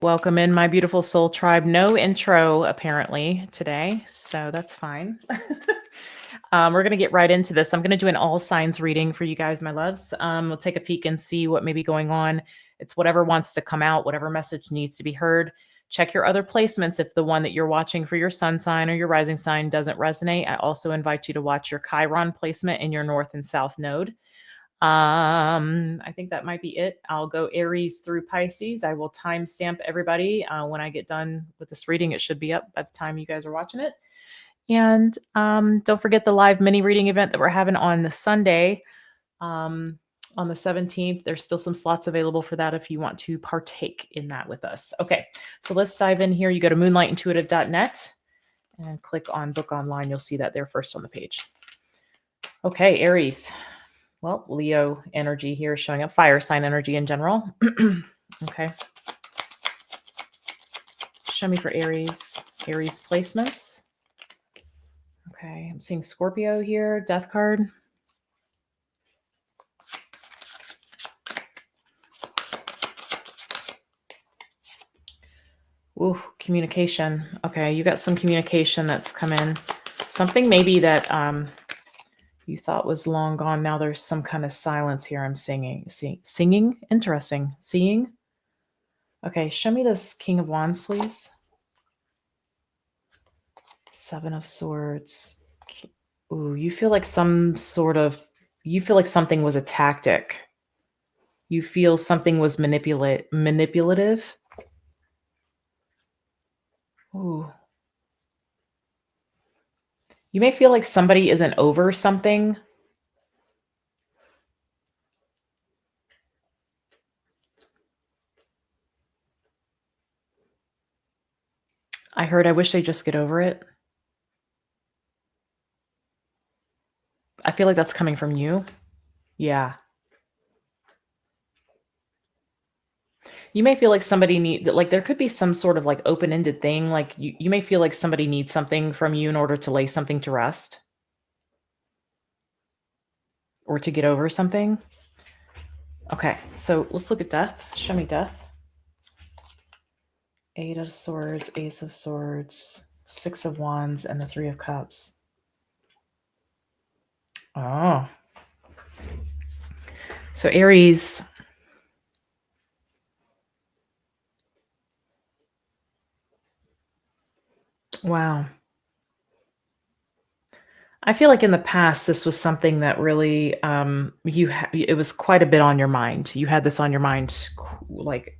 Welcome in, my beautiful soul tribe. No intro, apparently, today, so that's fine. We're going to get right into this. I'm going to do an all signs reading for you guys, my loves. We'll take a peek and see what may be going on. It's whatever wants to come out, whatever message needs to be heard. Check your other placements if the one that you're watching for your sun sign or your rising sign doesn't resonate. I also invite you to watch your Chiron placement in your north and south node. I think that might be it. I'll go Aries through Pisces. I will timestamp everybody when I get done with this reading. It should be up by the time you guys are watching it. And don't forget the live mini reading event that we're having on the Sunday on the 17th. There's still some slots available for that if you want to partake in that with us. Okay, so let's dive in here. You go to moonlightintuitive.net and click on book online. You'll see that there first on the page. Okay, Aries. Well, Leo energy here showing up, fire sign energy in general. Okay. Show me for Aries placements. Okay, I'm seeing Scorpio here, death card. Ooh, communication. Okay, you got some communication that's come in. Something maybe that you thought was long gone. Now there's some kind of silence here. I'm singing. Interesting. Seeing. Okay, show me this King of Wands, please. Seven of Swords. Ooh, you feel like something was a tactic. You feel something was manipulative. Ooh. You may feel like somebody isn't over something. I wish they just get over it. I feel like that's coming from you. Yeah. You may feel like there could be some sort of like open-ended thing. Like you may feel like somebody needs something from you in order to lay something to rest or to get over something. Okay, so let's look at death. Show me death. Eight of Swords, Ace of Swords, Six of Wands, and the Three of Cups. Oh. So Aries. Wow. I feel like in the past, this was something that really, it was quite a bit on your mind. You had this on your mind, like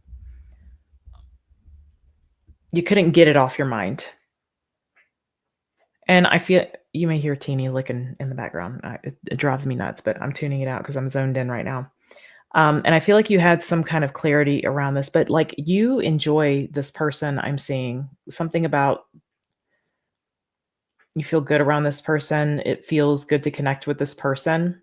you couldn't get it off your mind. And I feel you may hear Teeny licking in the background. It drives me nuts, but I'm tuning it out because I'm zoned in right now. And I feel like you had some kind of clarity around this, but like you enjoy this person. I'm seeing something about you feel good around this person. It feels good to connect with this person.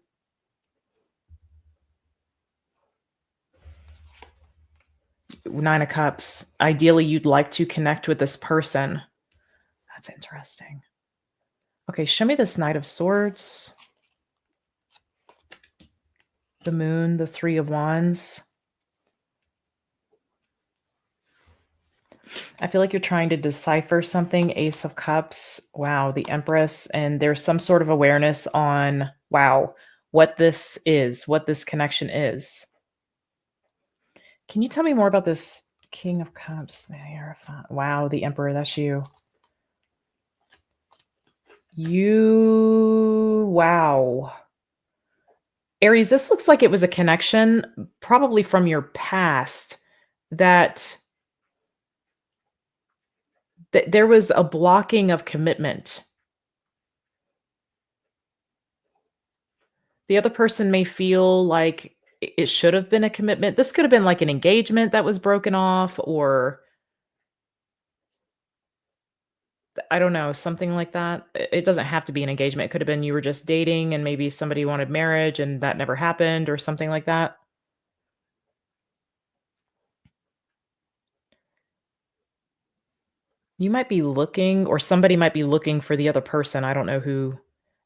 Nine of Cups. Ideally, you'd like to connect with this person. That's interesting. Okay, show me this Knight of Swords. The Moon, the Three of Wands. I feel like you're trying to decipher something. Ace of Cups. Wow, the Empress. And there's some sort of awareness on, wow, what this is, what this connection is. Can you tell me more about this King of Cups? Wow, the Emperor, that's you. Wow. Aries, this looks like it was a connection, probably from your past, that there was a blocking of commitment. The other person may feel like it should have been a commitment. This could have been like an engagement that was broken off, or I don't know, something like that. It doesn't have to be an engagement. It could have been you were just dating and maybe somebody wanted marriage and that never happened or something like that. You might be looking, or somebody might be looking for the other person. I don't know who.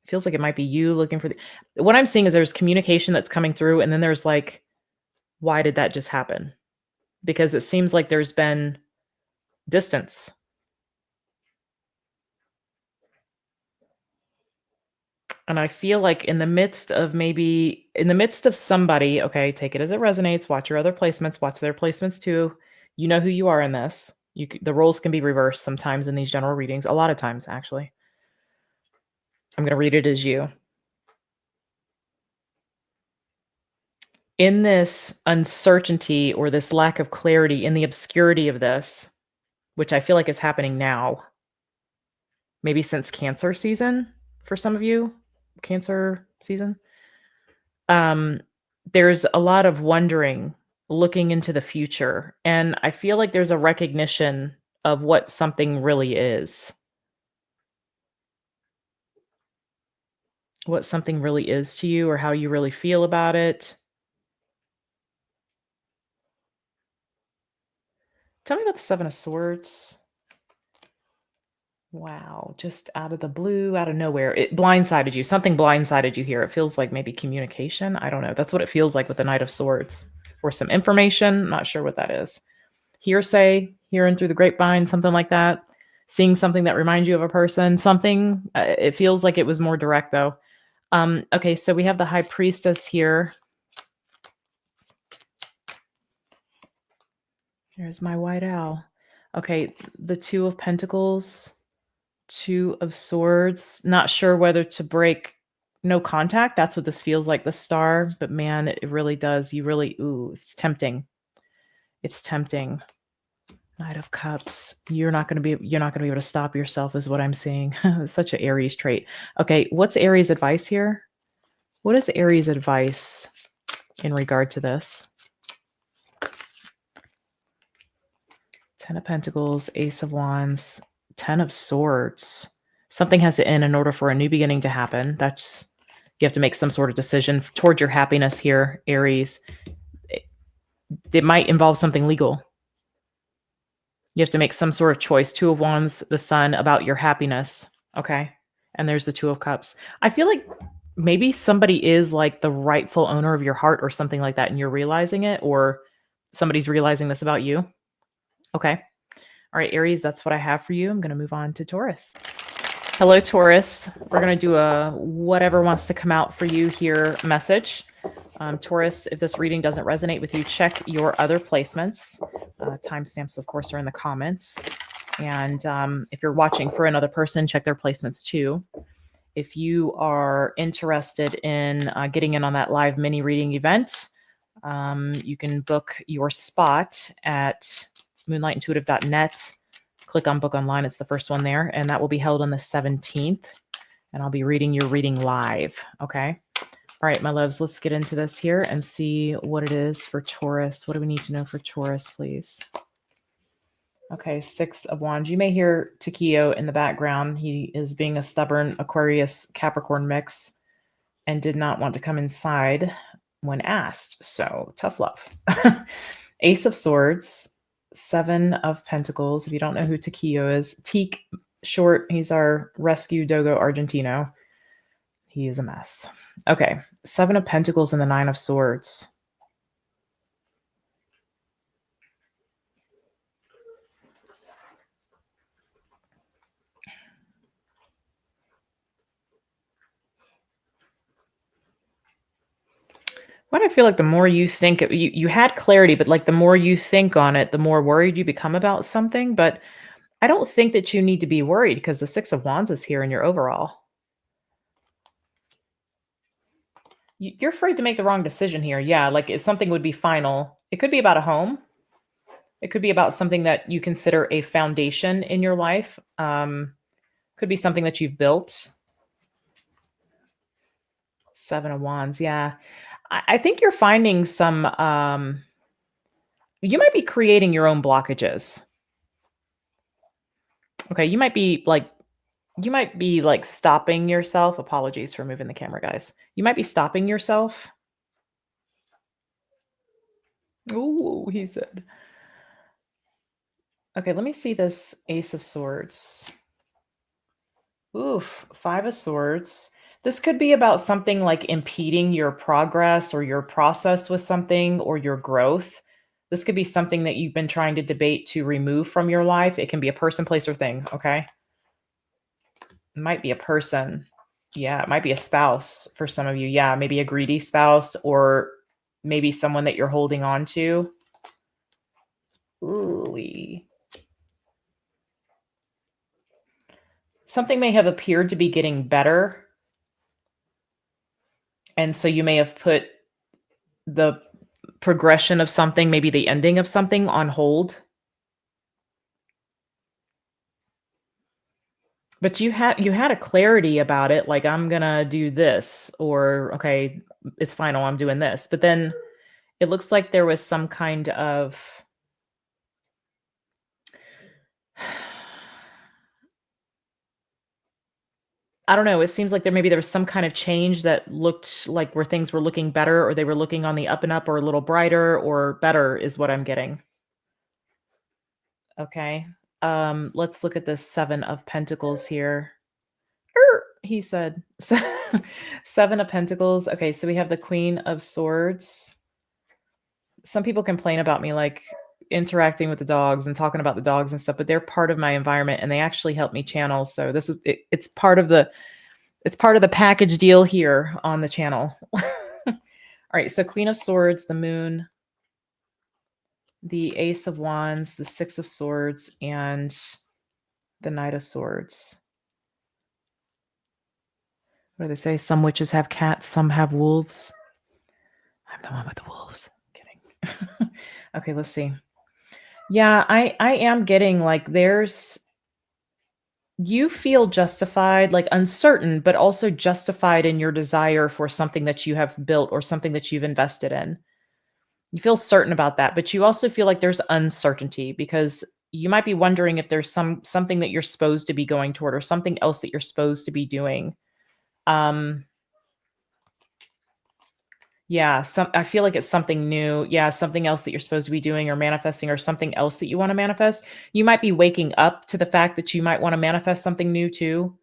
It feels like it might be you looking for what I'm seeing is there's communication that's coming through, and then there's like, why did that just happen? because it seems like there's been distance. And I feel like in the midst of somebody, okay, take it as it resonates, watch your other placements, watch their placements too. You know who you are in this. The roles can be reversed sometimes in these general readings, a lot of times actually. I'm going to read it as you. In this uncertainty or this lack of clarity, in the obscurity of this, which I feel like is happening now, maybe since Cancer season for some of you, Cancer season. There's a lot of wondering, looking into the future, and I feel like there's a recognition of what something really is. What something really is to you or how you really feel about it. Tell me about the 7 of Swords. Wow, just out of the blue, out of nowhere. It blindsided you. Something blindsided you here. It feels like maybe communication. I don't know. That's what it feels like with the Knight of Swords. Or some information. Not sure what that is. Hearsay, hearing through the grapevine, something like that. Seeing something that reminds you of a person, something. It feels like it was more direct though. Okay, so we have the High Priestess here. There's my white owl. Okay, the Two of Pentacles, Two of Swords. Not sure whether to break no contact. That's what this feels like, the Star. But man, it really does. It's tempting. It's tempting. Knight of Cups. You're not going to be able to stop yourself is what I'm seeing. Such an Aries trait. Okay, what's Aries advice here? What is Aries advice in regard to this? Ten of Pentacles, Ace of Wands, Ten of Swords. Something has to end in order for a new beginning to happen. You have to make some sort of decision toward your happiness here, Aries. It might involve something legal. You have to make some sort of choice. Two of Wands, the Sun, about your happiness. Okay. And there's the Two of Cups. I feel like maybe somebody is like the rightful owner of your heart or something like that, and you're realizing it, or somebody's realizing this about you. Okay. All right, Aries, that's what I have for you. I'm going to move on to Taurus. Hello, Taurus. We're going to do a whatever wants to come out for you here message. Taurus, if this reading doesn't resonate with you, check your other placements. Timestamps, of course, are in the comments. And if you're watching for another person, check their placements too. If you are interested in getting in on that live mini reading event, you can book your spot at moonlightintuitive.net. Click on book online. It's the first one there. And that will be held on the 17th. And I'll be reading your reading live. Okay. All right, my loves, let's get into this here and see what it is for Taurus. What do we need to know for Taurus, please? Okay, Six of Wands. You may hear Takio in the background. He is being a stubborn Aquarius Capricorn mix and did not want to come inside when asked. So tough love. Ace of Swords, Seven of Pentacles. If you don't know who Takio is, Teak short, he's our rescue Dogo Argentino. He is a mess. Okay, Seven of Pentacles and the Nine of Swords. Why do I feel like the more you think, you had clarity, but like the more you think on it, the more worried you become about something. But I don't think that you need to be worried because the Six of Wands is here in your overall. You're afraid to make the wrong decision here. Yeah, like if something would be final. It could be about a home. It could be about something that you consider a foundation in your life. Could be something that you've built. Seven of Wands. Yeah. I think you're finding some, you might be creating your own blockages. Okay. You might be like stopping yourself. Apologies for moving the camera, guys. You might be stopping yourself. Ooh, he said. Okay, let me see this Ace of Swords. Oof, Five of Swords. This could be about something like impeding your progress or your process with something or your growth. This could be something that you've been trying to debate to remove from your life. It can be a person, place, or thing. Okay. It might be a person. Yeah. It might be a spouse for some of you. Yeah. Maybe a greedy spouse, or maybe someone that you're holding on to. Ooh. Something may have appeared to be getting better. And so you may have put the progression of something, maybe the ending of something, on hold. But you had a clarity about it, like, "I'm gonna do this," or, "Okay, it's final, I'm doing this." But then it looks like there was some kind of I don't know, it seems like there was some kind of change that looked like where things were looking better, or they were looking on the up and up, or a little brighter, or better is what I'm getting. Okay. Let's look at the 7 of Pentacles here. He said. So 7 of Pentacles. Okay, so we have the Queen of Swords. Some people complain about me, like, interacting with the dogs and talking about the dogs and stuff, but they're part of my environment and they actually help me channel. So this is it's part of the package deal here on the channel. All right, so Queen of Swords, the Moon, the Ace of Wands, the 6 of Swords, and the Knight of Swords. What do they say? Some witches have cats, some have wolves. I'm the one with the wolves. Kidding. Okay, let's see. Yeah, I am getting, like, you feel justified, like, uncertain, but also justified in your desire for something that you have built or something that you've invested in. You feel certain about that, but you also feel like there's uncertainty because you might be wondering if there's something that you're supposed to be going toward, or something else that you're supposed to be doing. Um Yeah, I feel like it's something new. Yeah, something else that you're supposed to be doing or manifesting, or something else that you wanna manifest. You might be waking up to the fact that you might wanna manifest something new too.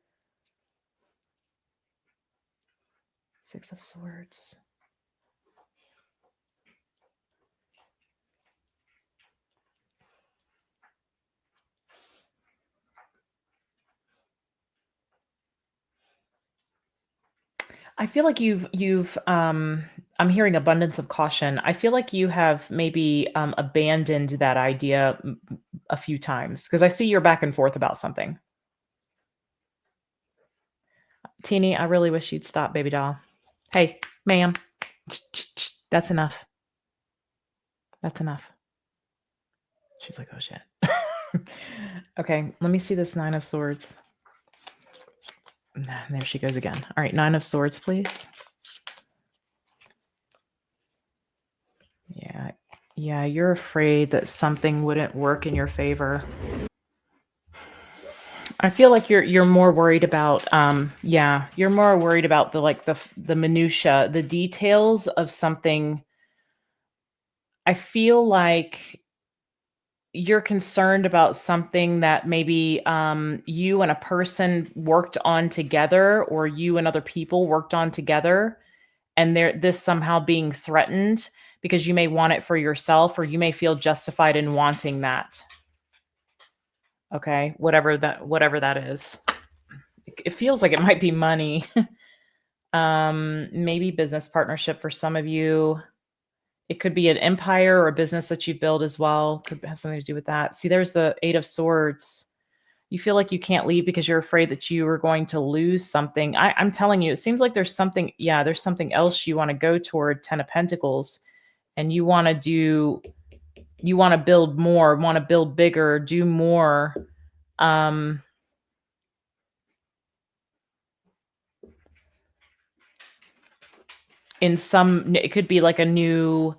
6 of Swords. I feel like I'm hearing abundance of caution. I feel like you have maybe, abandoned that idea a few times, because I see you're back and forth about something. Teeny, I really wish you'd stop, baby doll. Hey, ma'am. That's enough. That's enough. She's like, "Oh, shit." Okay, let me see this 9 of Swords. Nah, there she goes again. All right, 9 of Swords, please. Yeah. Yeah, you're afraid that something wouldn't work in your favor. I feel like you're more worried about yeah, you're more worried about the minutia, the details of something. I feel like you're concerned about something that maybe you and a person worked on together, or you and other people worked on together, and this somehow being threatened because you may want it for yourself, or you may feel justified in wanting that. Okay, whatever that is. It feels like it might be money. Maybe business partnership for some of you. It could be an empire or a business that you build as well. Could have something to do with that. See, there's the 8 of Swords. You feel like you can't leave because you're afraid that you are going to lose something. I'm telling you, it seems like there's something, yeah, there's something else you want to go toward. 10 of Pentacles. And you want to build more, want to build bigger, do more. It could be like a new,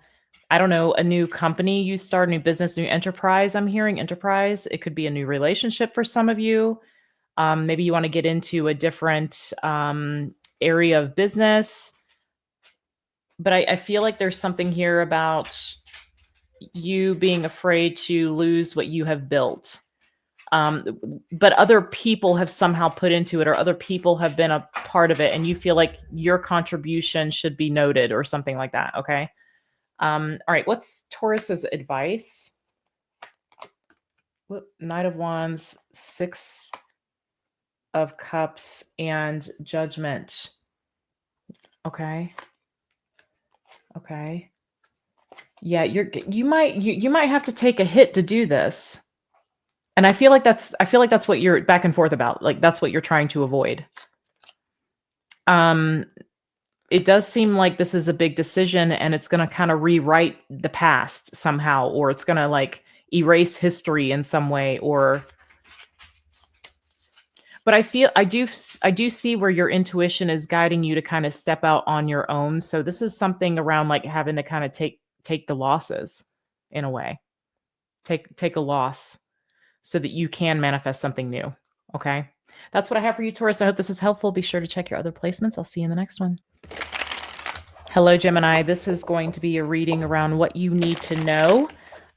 I don't know, a new company you start, a new business, new enterprise. I'm hearing enterprise. It could be a new relationship for some of you. Maybe you want to get into a different area of business. But I feel like there's something here about you being afraid to lose what you have built. But other people have somehow put into it, or other people have been a part of it, and you feel like your contribution should be noted or something like that. Okay. All right, what's Taurus's advice? Knight of Wands, Six of Cups, and Judgment. Okay. Okay. Yeah, you might have to take a hit to do this. And I feel like that's what you're back and forth about. Like that's what you're trying to avoid. It does seem like this is a big decision and it's going to kind of rewrite the past somehow, or it's going to like erase history in some way, but I do see where your intuition is guiding you to kind of step out on your own. So this is something around like having to kind of take the losses in a way. Take a loss so that you can manifest something new. Okay? That's what I have for you, Taurus. I hope this is helpful. Be sure to check your other placements. I'll see you in the next one. Hello, Gemini. This is going to be a reading around what you need to know.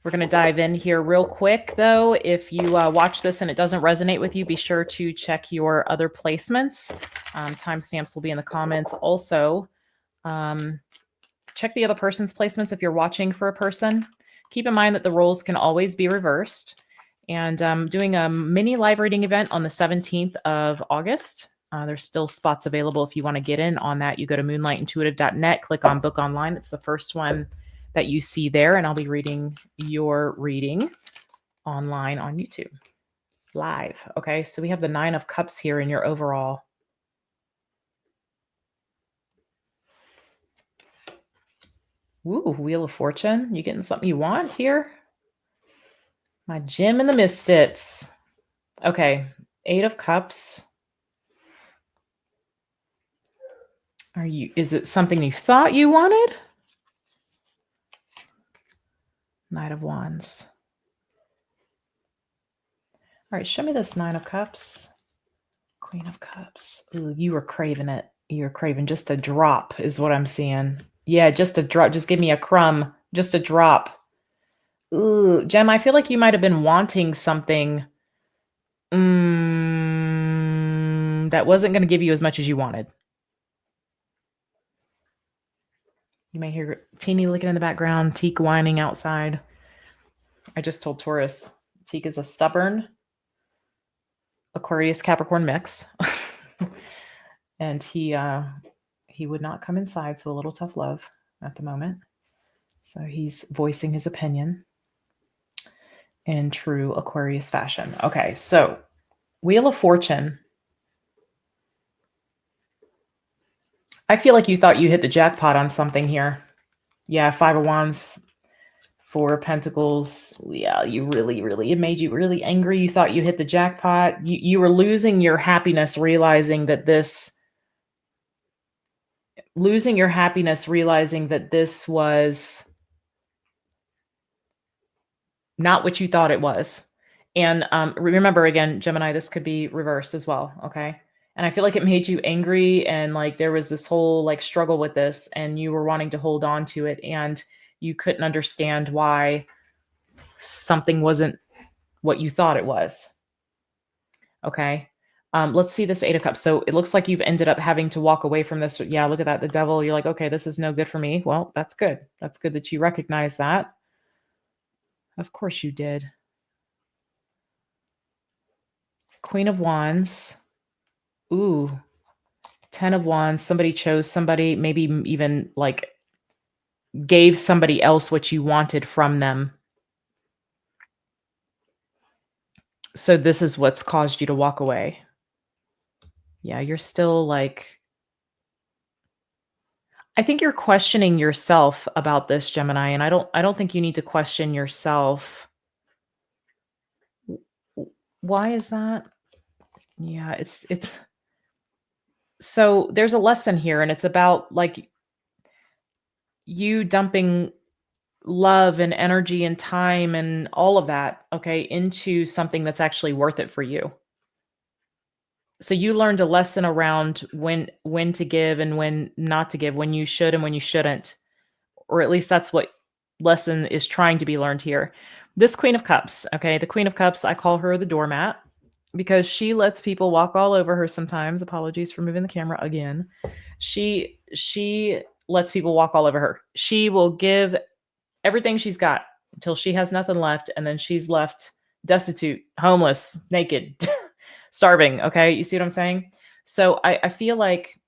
We're going to dive in here real quick, though. If you watch this and it doesn't resonate with you, be sure to check your other placements. Timestamps will be in the comments. Also, check the other person's placements if you're watching for a person. Keep in mind that the roles can always be reversed. And I'm doing a mini live reading event on the 17th of August. There's still spots available if you want to get in on that. You go to moonlightintuitive.net, click on book online. It's the first one that you see there. And I'll be reading your reading online on YouTube live. Okay, so we have the 9 of Cups here in your overall. Ooh, Wheel of Fortune. You getting something you want here? My gem and the Misfits. Okay, 8 of Cups. Is it something you thought you wanted? Knight of Wands. All right, show me this 9 of Cups. Queen of Cups. Ooh, you were craving it. You're craving just a drop is what I'm seeing. Yeah, just a drop. Just give me a crumb. Just a drop. Ooh, Gem, I feel like you might have been wanting something that wasn't going to give you as much as you wanted. You may hear Teeny licking in the background, Teak whining outside. I just told Taurus, Teak is a stubborn Aquarius Capricorn mix. And he would not come inside, so a little tough love at the moment. So he's voicing his opinion in true Aquarius fashion. Okay, so Wheel of Fortune. I feel like you thought you hit the jackpot on something here. Yeah, 5 of Wands, 4 of Pentacles. Yeah, it made you really angry. You thought you hit the jackpot. You were losing your happiness, realizing that this was not what you thought it was. And remember, again, Gemini, this could be reversed as well, okay? And I feel like it made you angry and like there was this whole like struggle with this and you were wanting to hold on to it and you couldn't understand why something wasn't what you thought it was. Okay. Let's see this 8 of Cups. So it looks like you've ended up having to walk away from this. Yeah, look at that. The Devil, you're like, okay, this is no good for me. Well, that's good. That's good that you recognize that. Of course you did. Queen of Wands. Ooh, 10 of Wands. Somebody chose somebody, maybe even like gave somebody else what you wanted from them. So this is what's caused you to walk away. Yeah, you're still like, I think you're questioning yourself about this, Gemini, and I don't think you need to question yourself. Why is that? Yeah, it's so there's a lesson here and it's about like you dumping love and energy and time and all of that, okay, into something that's actually worth it for you. So you learned a lesson around when to give and when not to give, when you should and when you shouldn't. Or at least that's what lesson is trying to be learned here. This Queen of Cups, okay, the Queen of Cups, I call her the doormat because she lets people walk all over her sometimes. Apologies for moving the camera again. She lets people walk all over her. She will give everything she's got until she has nothing left. And then she's left destitute, homeless, naked, starving. Okay. You see what I'm saying? So I feel like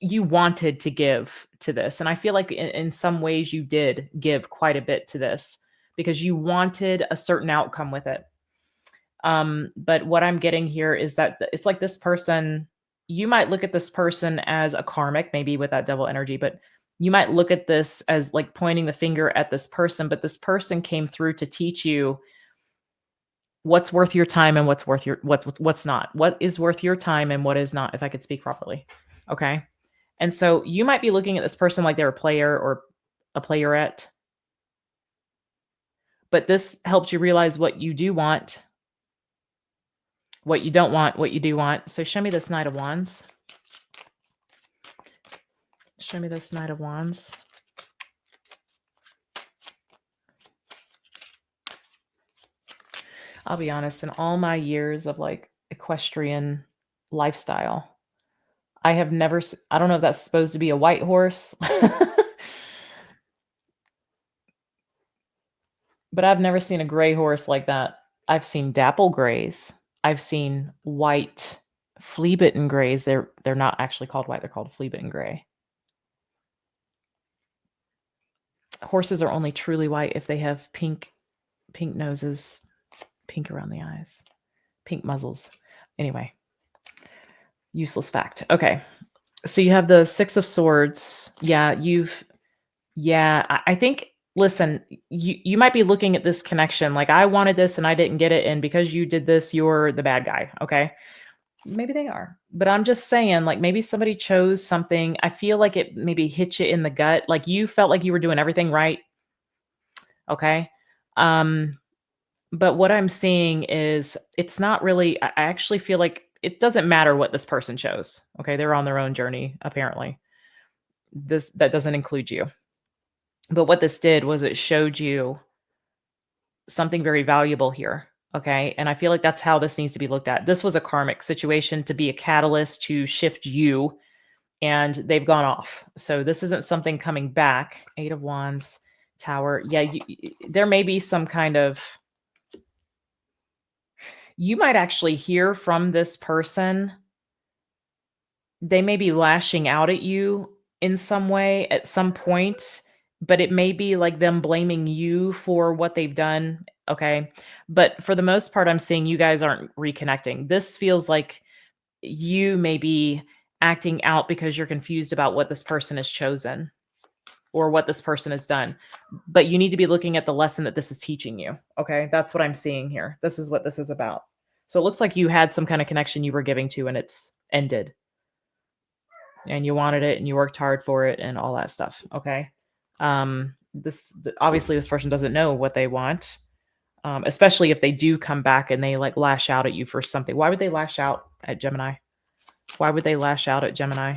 you wanted to give to this. And I feel like in some ways you did give quite a bit to this because you wanted a certain outcome with it. But what I'm getting here is that it's like this person, you might look at this person as a karmic, maybe with that devil energy, but you might look at this as like pointing the finger at this person, but this person came through to teach you what's worth your time and what's worth your what's not. What is worth your time and what is not, if I could speak properly. Okay. And so you might be looking at this person like they're a player or a playerette, but this helps you realize what you do want, what you don't want, what you do want. So show me this Knight of Wands. Show me this Knight of Wands. I'll be honest, in all my years of like equestrian lifestyle, I have never, I don't know if that's supposed to be a white horse, but I've never seen a gray horse like that. I've seen dapple grays. I've seen white flea-bitten grays. They're not actually called white. They're called flea-bitten gray. Horses are only truly white if they have pink noses, pink around the eyes, pink muzzles. Anyway, useless fact. Okay. So you have the Six of Swords. Yeah, I think, listen, you might be looking at this connection like I wanted this and I didn't get it. And because you did this, you're the bad guy. Okay. Maybe they are, but I'm just saying, like, maybe somebody chose something. I feel like it maybe hit you in the gut. Like you felt like you were doing everything right. Okay. But what I'm seeing is it's not really, I actually feel like it doesn't matter what this person chose. Okay. They're on their own journey, apparently. That doesn't include you. But what this did was it showed you something very valuable here. Okay. And I feel like that's how this needs to be looked at. This was a karmic situation to be a catalyst to shift you, and they've gone off. So this isn't something coming back. Eight of Wands, Tower. Yeah. There may be some kind of, you might actually hear from this person. They may be lashing out at you in some way at some point, but it may be like them blaming you for what they've done. Okay. But for the most part, I'm seeing you guys aren't reconnecting. This feels like you may be acting out because you're confused about what this person has chosen or what this person has done. But you need to be looking at the lesson that this is teaching you. Okay. That's what I'm seeing here. This is what this is about. So it looks like you had some kind of connection you were giving to and it's ended. And you wanted it and you worked hard for it and all that stuff. Okay. Obviously this person doesn't know what they want. Especially if they do come back and they like lash out at you for something. Why would they lash out at Gemini? Why would they lash out at Gemini?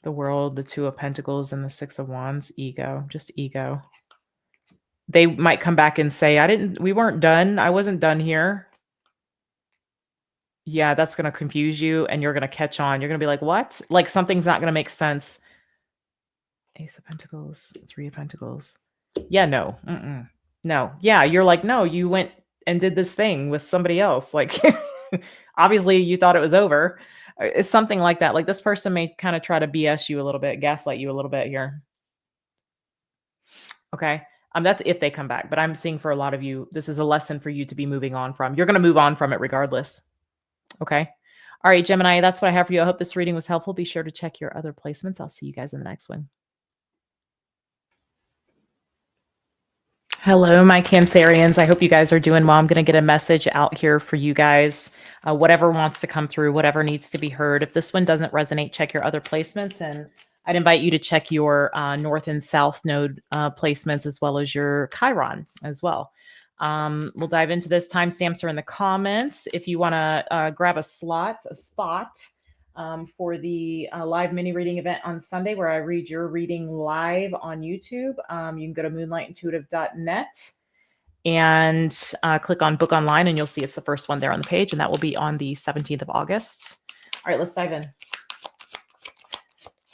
The World, the Two of Pentacles, and the Six of Wands. Ego, just ego. They might come back and say, we weren't done. I wasn't done here. Yeah, that's going to confuse you and you're going to catch on. You're going to be like, what? Like something's not going to make sense. Ace of Pentacles, Three of Pentacles. Yeah, no. No. Yeah, you're like, no, you went and did this thing with somebody else. Like, obviously you thought it was over. It's something like that. Like this person may kind of try to BS you a little bit, gaslight you a little bit here. Okay. That's if they come back. But I'm seeing for a lot of you, this is a lesson for you to be moving on from. You're going to move on from it regardless. Okay. All right, Gemini, that's what I have for you. I hope this reading was helpful. Be sure to check your other placements. I'll see you guys in the next one. Hello, my Cancerians. I hope you guys are doing well. I'm going to get a message out here for you guys. Whatever wants to come through, whatever needs to be heard. If this one doesn't resonate, check your other placements. And I'd invite you to check your North and South node placements as well as your Chiron as well. We'll dive into this. Timestamps are in the comments. If you want to grab a spot for the live mini reading event on Sunday where I read your reading live on YouTube, you can go to moonlightintuitive.net and click on book online and you'll see it's the first one there on the page, and that will be on the 17th of August. All right, let's dive in.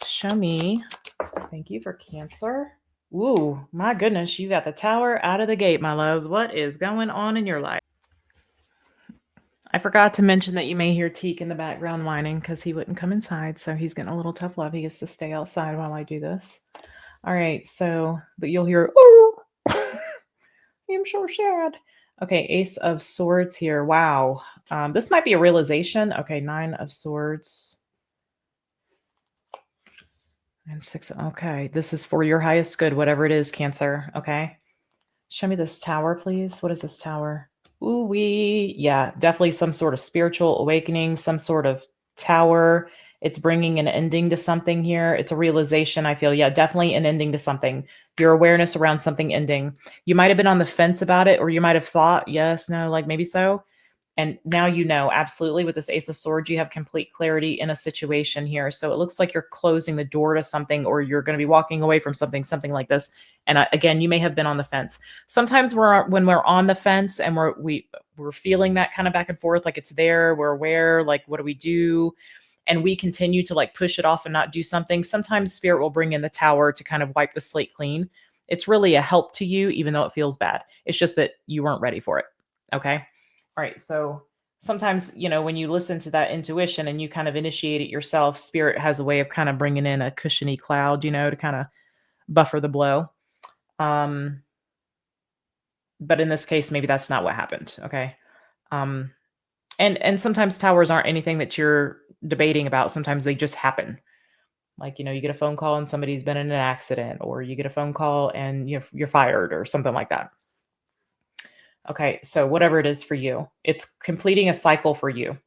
Show me Thank you for Cancer. Ooh, my goodness, you got the Tower out of the gate, my loves. What is going on in your life? I forgot to mention that you may hear Teak in the background whining because he wouldn't come inside. So he's getting a little tough love. He gets to stay outside while I do this. All right. So, but you'll hear, oh, I'm so sad. Okay. Ace of Swords here. Wow. This might be a realization. Okay. 9 of Swords and 6. Okay. This is for your highest good, whatever it is, Cancer. Okay. Show me this tower, please. What is this tower? Ooh, yeah, definitely some sort of spiritual awakening, some sort of tower. It's bringing an ending to something here. It's a realization, I feel. Yeah, definitely an ending to something. Your awareness around something ending. You might have been on the fence about it, or you might have thought, yes, no, like maybe so. And now you know, absolutely, with this Ace of Swords, you have complete clarity in a situation here. So it looks like you're closing the door to something, or you're going to be walking away from something, something like this. And again, you may have been on the fence. Sometimes when we're on the fence and we're feeling that kind of back and forth, like it's there, we're aware, like what do we do? And we continue to like push it off and not do something. Sometimes Spirit will bring in the Tower to kind of wipe the slate clean. It's really a help to you, even though it feels bad. It's just that you weren't ready for it. Okay. All right. So sometimes, when you listen to that intuition and you kind of initiate it yourself, Spirit has a way of kind of bringing in a cushiony cloud, to kind of buffer the blow. Um, but in this case, maybe that's not what happened. Okay. Um, and sometimes towers aren't anything that you're debating about. Sometimes they just happen. Like, you get a phone call and somebody's been in an accident, or you get a phone call and you're fired or something like that. Okay, so whatever it is for you, it's completing a cycle for you.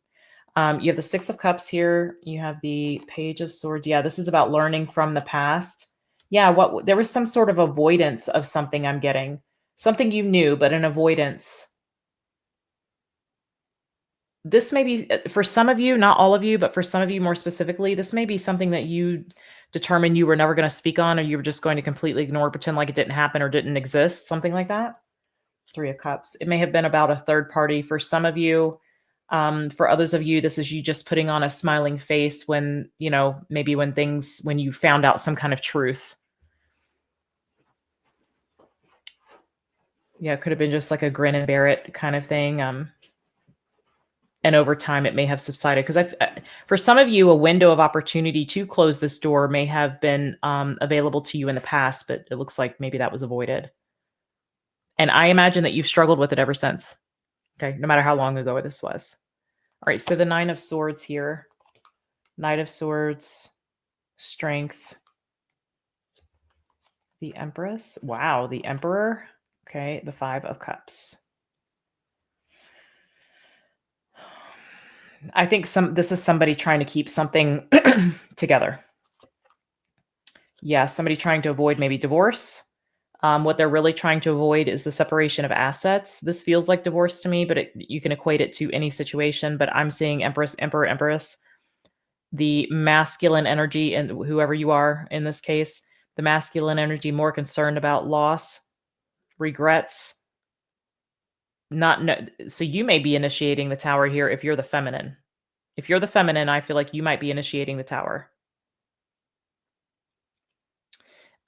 You have the 6 of Cups here. You have the Page of Swords. Yeah, this is about learning from the past. Yeah, there was some sort of avoidance of something I'm getting. Something you knew, but an avoidance. This may be for some of you, not all of you, but for some of you more specifically, this may be something that you determined you were never going to speak on, or you were just going to completely ignore, pretend like it didn't happen or didn't exist, something like that. 3 of Cups. It may have been about a third party for some of you. For others of you, this is you just putting on a smiling face when, maybe when you found out some kind of truth. Yeah, it could have been just like a grin and bear it kind of thing. And over time, it may have subsided because for some of you, a window of opportunity to close this door may have been available to you in the past, but it looks like maybe that was avoided. And I imagine that you've struggled with it ever since. Okay, no matter how long ago this was. All right, so the 9 of Swords here. Knight of Swords, Strength, the Empress. Wow, the Emperor. Okay, the 5 of Cups. I think this is somebody trying to keep something together. Yeah, somebody trying to avoid maybe divorce. What they're really trying to avoid is the separation of assets. This feels like divorce to me, but you can equate it to any situation. But I'm seeing Empress, Emperor, Empress. The masculine energy, and whoever you are in this case, the masculine energy more concerned about loss, regrets, not no, so you may be initiating the Tower here if you're the feminine. If you're the feminine, I feel like you might be initiating the Tower.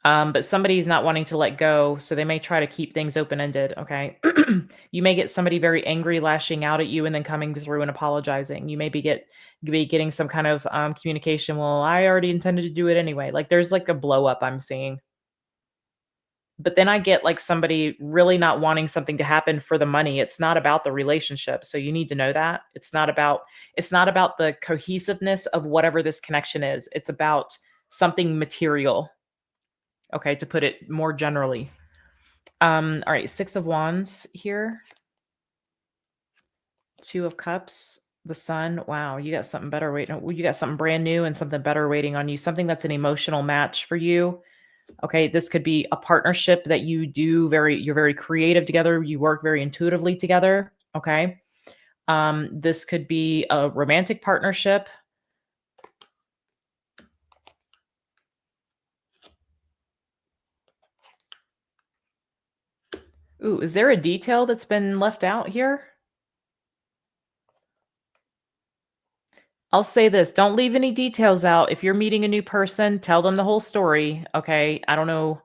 But somebody's not wanting to let go, so they may try to keep things open-ended, okay? You may get somebody very angry, lashing out at you, and then coming through and apologizing. You may be getting some kind of communication. Well, I already intended to do it anyway. Like there's like a blow up I'm seeing. But then I get like somebody really not wanting something to happen for the money. It's not about the relationship. So you need to know that. It's not about the cohesiveness of whatever this connection is. It's about something material. Okay, to put it more generally. All right, 6 of Wands here. 2 of Cups, the Sun. Wow, you got something better waiting. You got something brand new and something better waiting on you. Something that's an emotional match for you. Okay, this could be a partnership that you're very creative together. You work very intuitively together. Okay. This could be a romantic partnership. Ooh, is there a detail that's been left out here? I'll say this, don't leave any details out. If you're meeting a new person, tell them the whole story, okay? I don't know.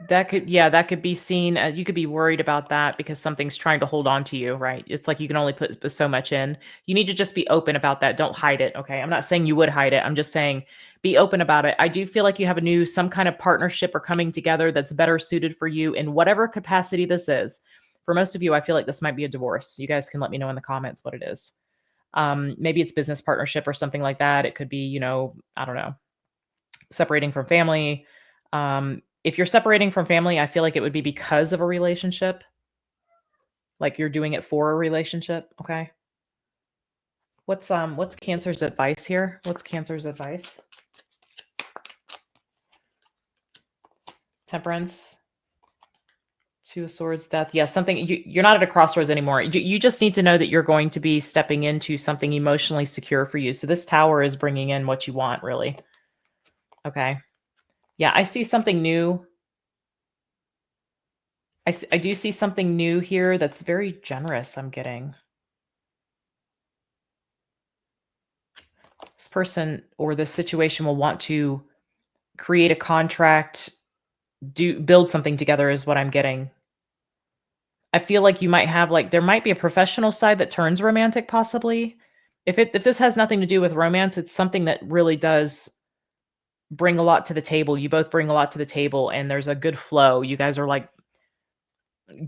That could be seen, you could be worried about that because something's trying to hold on to you, right? It's like you can only put so much in. You need to just be open about that. Don't hide it, okay? I'm not saying you would hide it. I'm just saying be open about it. I do feel like you have some kind of partnership or coming together that's better suited for you in whatever capacity this is. For most of you, I feel like this might be a divorce. You guys can let me know in the comments what it is. Maybe it's business partnership or something like that. It could be, I don't know, separating from family. If you're separating from family, I feel like it would be because of a relationship. Like you're doing it for a relationship. Okay. What's Cancer's advice here? What's Cancer's advice? Temperance, Two of Swords, Death. Yeah, something you're not at a crossroads anymore. You just need to know that you're going to be stepping into something emotionally secure for you. So this Tower is bringing in what you want, really. Okay. Yeah, I see something new. I do see something new here that's very generous, I'm getting. This person or this situation will want to create a contract, build something together is what I'm getting. I feel like you might have there might be a professional side that turns romantic possibly. If this has nothing to do with romance, it's something that really does bring a lot to the table. You both bring a lot to the table and there's a good flow. You guys are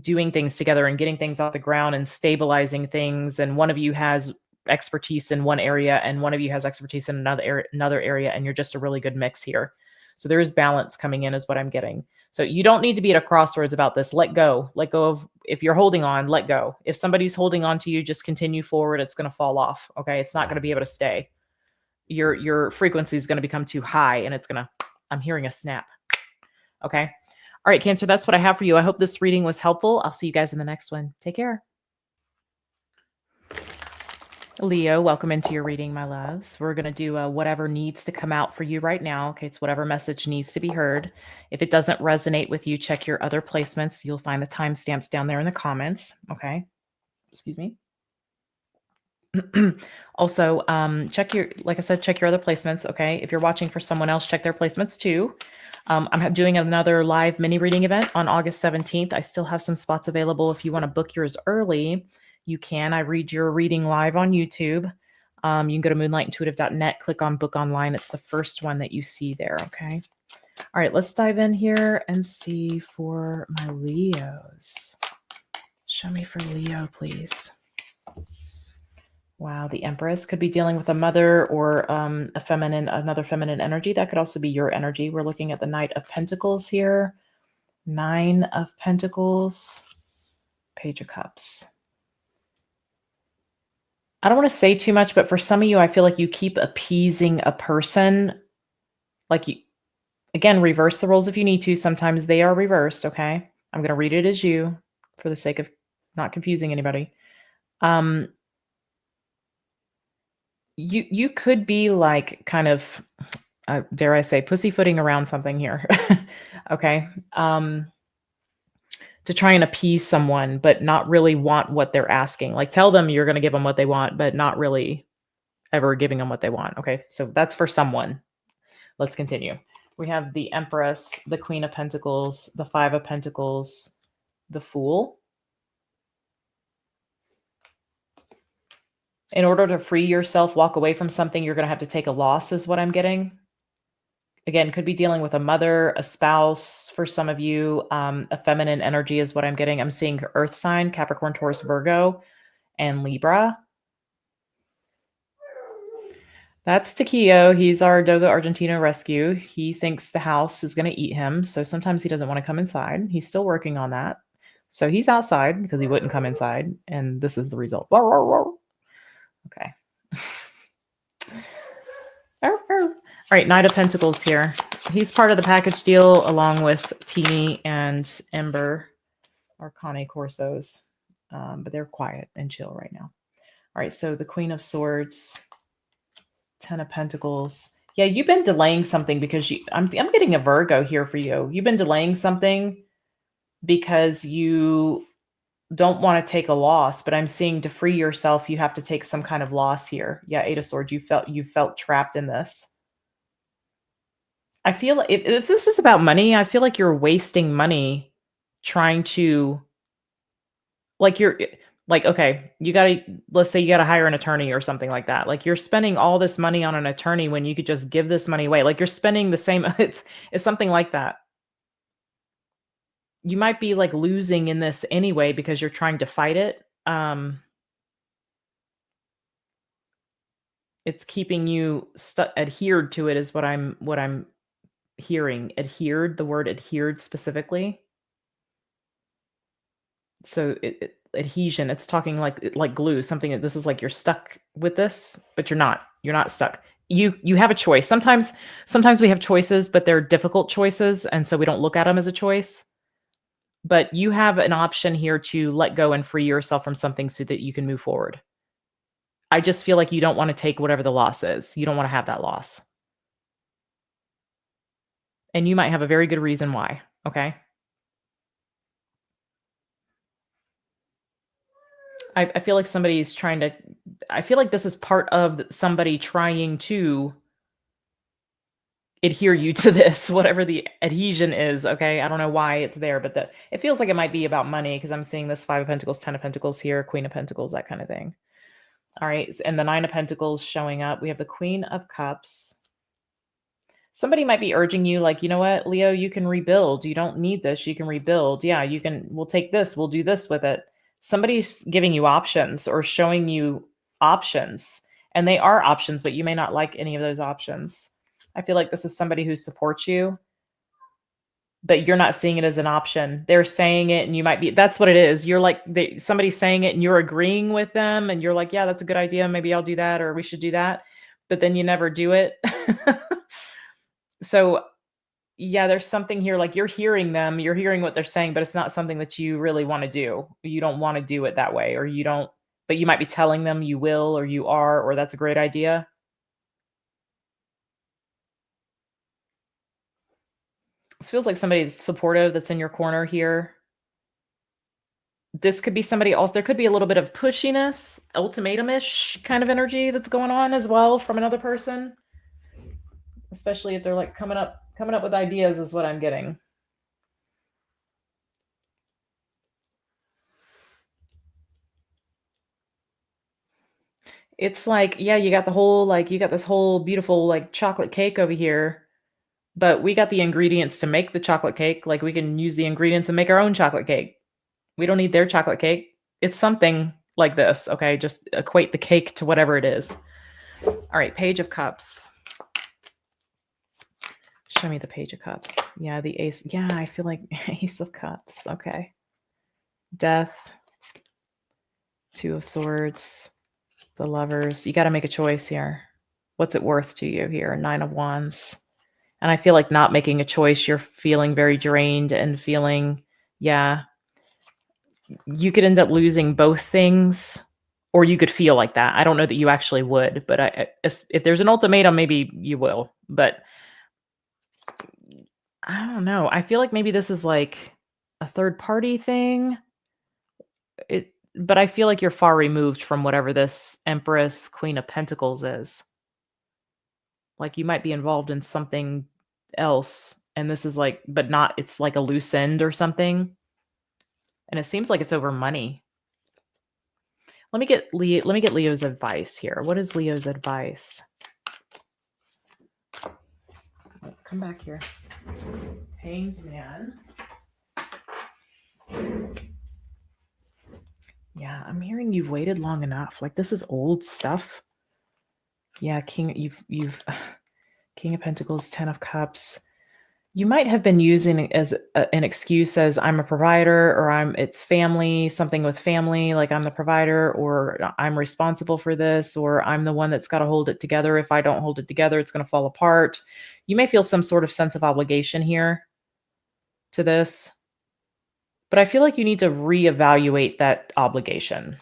doing things together and getting things off the ground and stabilizing things. And one of you has expertise in one area and one of you has expertise in another area. And you're just a really good mix here. So there is balance coming in is what I'm getting. So you don't need to be at a crossroads about this. Let go of, if you're holding on, let go. If somebody's holding on to you, just continue forward. It's going to fall off. Okay. It's not going to be able to stay. Your frequency is going to become too high and I'm hearing a snap. Okay. All right, Cancer, that's what I have for you. I hope this reading was helpful. I'll see you guys in the next one. Take care. Leo, welcome into your reading, my loves. We're going to do whatever needs to come out for you right now. Okay, it's whatever message needs to be heard. If it doesn't resonate with you, check your other placements. You'll find the timestamps down there in the comments. Okay. Excuse me. Also, check your other placements. Okay. If you're watching for someone else, check their placements too. I'm doing another live mini reading event on August 17th. I still have some spots available. If you want to book yours early, you can. I read your reading live on YouTube. You can go to moonlightintuitive.net, click on book online. It's the first one that you see there. Okay. All right, let's dive in here and see for my Leos. Show me for Leo, please. Wow, the Empress could be dealing with a mother or another feminine energy. That could also be your energy. We're looking at the Knight of Pentacles here. 9 of Pentacles. Page of Cups. I don't want to say too much, but for some of you, I feel like you keep appeasing a person. Again, reverse the roles if you need to. Sometimes they are reversed, okay? I'm going to read it as you for the sake of not confusing anybody. You could be kind of, dare I say, pussyfooting around something here. Okay. To try and appease someone, but not really want what they're asking. Tell them you're going to give them what they want, but not really ever giving them what they want. Okay. So that's for someone. Let's continue. We have the Empress, the Queen of Pentacles, the 5 of Pentacles, the Fool. In order to free yourself, walk away from something, you're going to have to take a loss is what I'm getting. Again, could be dealing with a mother, a spouse for some of you. A feminine energy is what I'm getting. I'm seeing Earth sign, Capricorn, Taurus, Virgo, and Libra. That's Taquillo. He's our Doga Argentina rescue. He thinks the house is going to eat him. So sometimes he doesn't want to come inside. He's still working on that. So he's outside because he wouldn't come inside. And this is the result. Okay. All right, Knight of Pentacles here. He's part of the package deal along with Teeny and Ember, or Cane Corsos. But they're quiet and chill right now. All right, so the Queen of Swords, 10 of Pentacles. Yeah, you've been delaying something because I'm getting a Virgo here for you. You've been delaying something because you don't want to take a loss, but I'm seeing to free yourself, you have to take some kind of loss here. Yeah, 8 of swords, you felt trapped in this. I feel like if this is about money, I feel like you're wasting money trying to like you're like okay, you got to let's say you got to hire an attorney or something like that. Like you're spending all this money on an attorney when you could just give this money away. Like you're spending the same it's something like that. You might be like losing in this anyway because you're trying to fight it. It's keeping you adhered to it is what I'm hearing. Adhered, the word adhered specifically. So adhesion, it's talking like glue, something that this is like you're stuck with this, but you're not. You're not stuck. You have a choice. Sometimes we have choices, but they're difficult choices, and so we don't look at them as a choice. But you have an option here to let go and free yourself from something so that you can move forward. I just feel like you don't want to take whatever the loss is. You don't want to have that loss. And you might have a very good reason why, okay? I feel like somebody's trying to I feel like this is part of somebody trying to adhere you to this, whatever the adhesion is, okay? I don't know why it's there, but it feels like it might be about money because I'm seeing this 5 of Pentacles, 10 of Pentacles here, Queen of Pentacles, that kind of thing. All right, and the 9 of Pentacles showing up. We have the Queen of Cups. Somebody might be urging you like, "You know what, Leo, you can rebuild. You don't need this. You can rebuild. Yeah, we'll take this. We'll do this with it." Somebody's giving you options or showing you options, and they are options, but you may not like any of those options. I feel like this is somebody who supports you, but you're not seeing it as an option. They're saying it and you might be that's what it is. You're like somebody's saying it and you're agreeing with them and you're like, "Yeah, that's a good idea. Maybe I'll do that or we should do that." But then you never do it. So, yeah, there's something here like you're hearing them, you're hearing what they're saying, but it's not something that you really want to do. You don't want to do it that way or you don't but you might be telling them you will or you are or that's a great idea. This feels like somebody that's supportive that's in your corner here. This could be somebody else. There could be a little bit of pushiness, ultimatum-ish kind of energy that's going on as well from another person, especially if they're like coming up with ideas is what I'm getting. It's like, yeah, you got this whole beautiful like chocolate cake over here, but we got the ingredients to make the chocolate cake. Like we can use the ingredients and make our own chocolate cake. We don't need their chocolate cake. It's something like this, okay? Just equate the cake to whatever it is. All right, Page of Cups. Show me the Page of Cups. Yeah, the Ace. Yeah, I feel like Ace of Cups. Okay. Death. 2 of Swords. The Lovers. You got to make a choice here. What's it worth to you here? 9 of Wands. And I feel like not making a choice, you're feeling very drained and feeling, yeah, you could end up losing both things, or you could feel like that. I don't know that you actually would, but if there's an ultimatum, maybe you will. But I don't know. I feel like maybe this is like a third party thing. But I feel like you're far removed from whatever this Empress, Queen of Pentacles is. Like you might be involved in something else, and this is like, but not. It's like a loose end or something, and it seems like it's over money. Let me get Leo's advice here. What is Leo's advice? Come back here. Hanged Man. Yeah, I'm hearing you've waited long enough. Like this is old stuff. Yeah, you've King of Pentacles, 10 of Cups. You might have been using it as an excuse as I'm a provider or it's family, something with family, like I'm the provider or I'm responsible for this or I'm the one that's got to hold it together. If I don't hold it together, it's going to fall apart. You may feel some sort of sense of obligation here to this, but I feel like you need to reevaluate that obligation.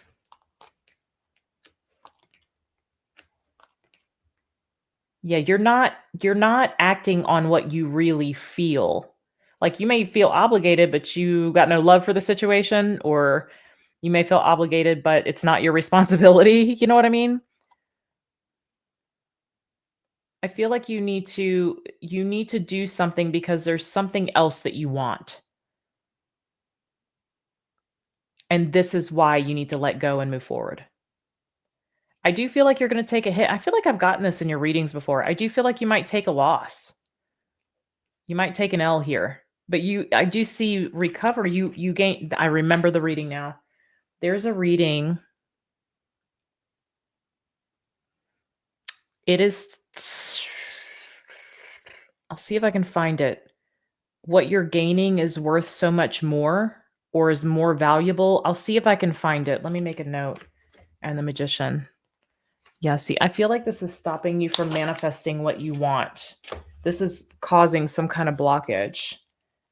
Yeah, you're not acting on what you really feel. Like you may feel obligated, but you got no love for the situation, or You may feel obligated, but it's not your responsibility. You know what I mean? I feel like you need to do something because there's something else that you want. And this is why you need to let go and move forward. I do feel like you're going to take a hit. I feel like I've gotten this in your readings before. I do feel like you might take a loss. You might take an L here. But I do see you recover. You gain. I remember the reading now. There's a reading. It is, I'll see if I can find it. What you're gaining is worth so much more or is more valuable. I'll see if I can find it. Let me make a note. And the Magician. Yeah, see, I feel like this is stopping you from manifesting what you want. This is causing some kind of blockage.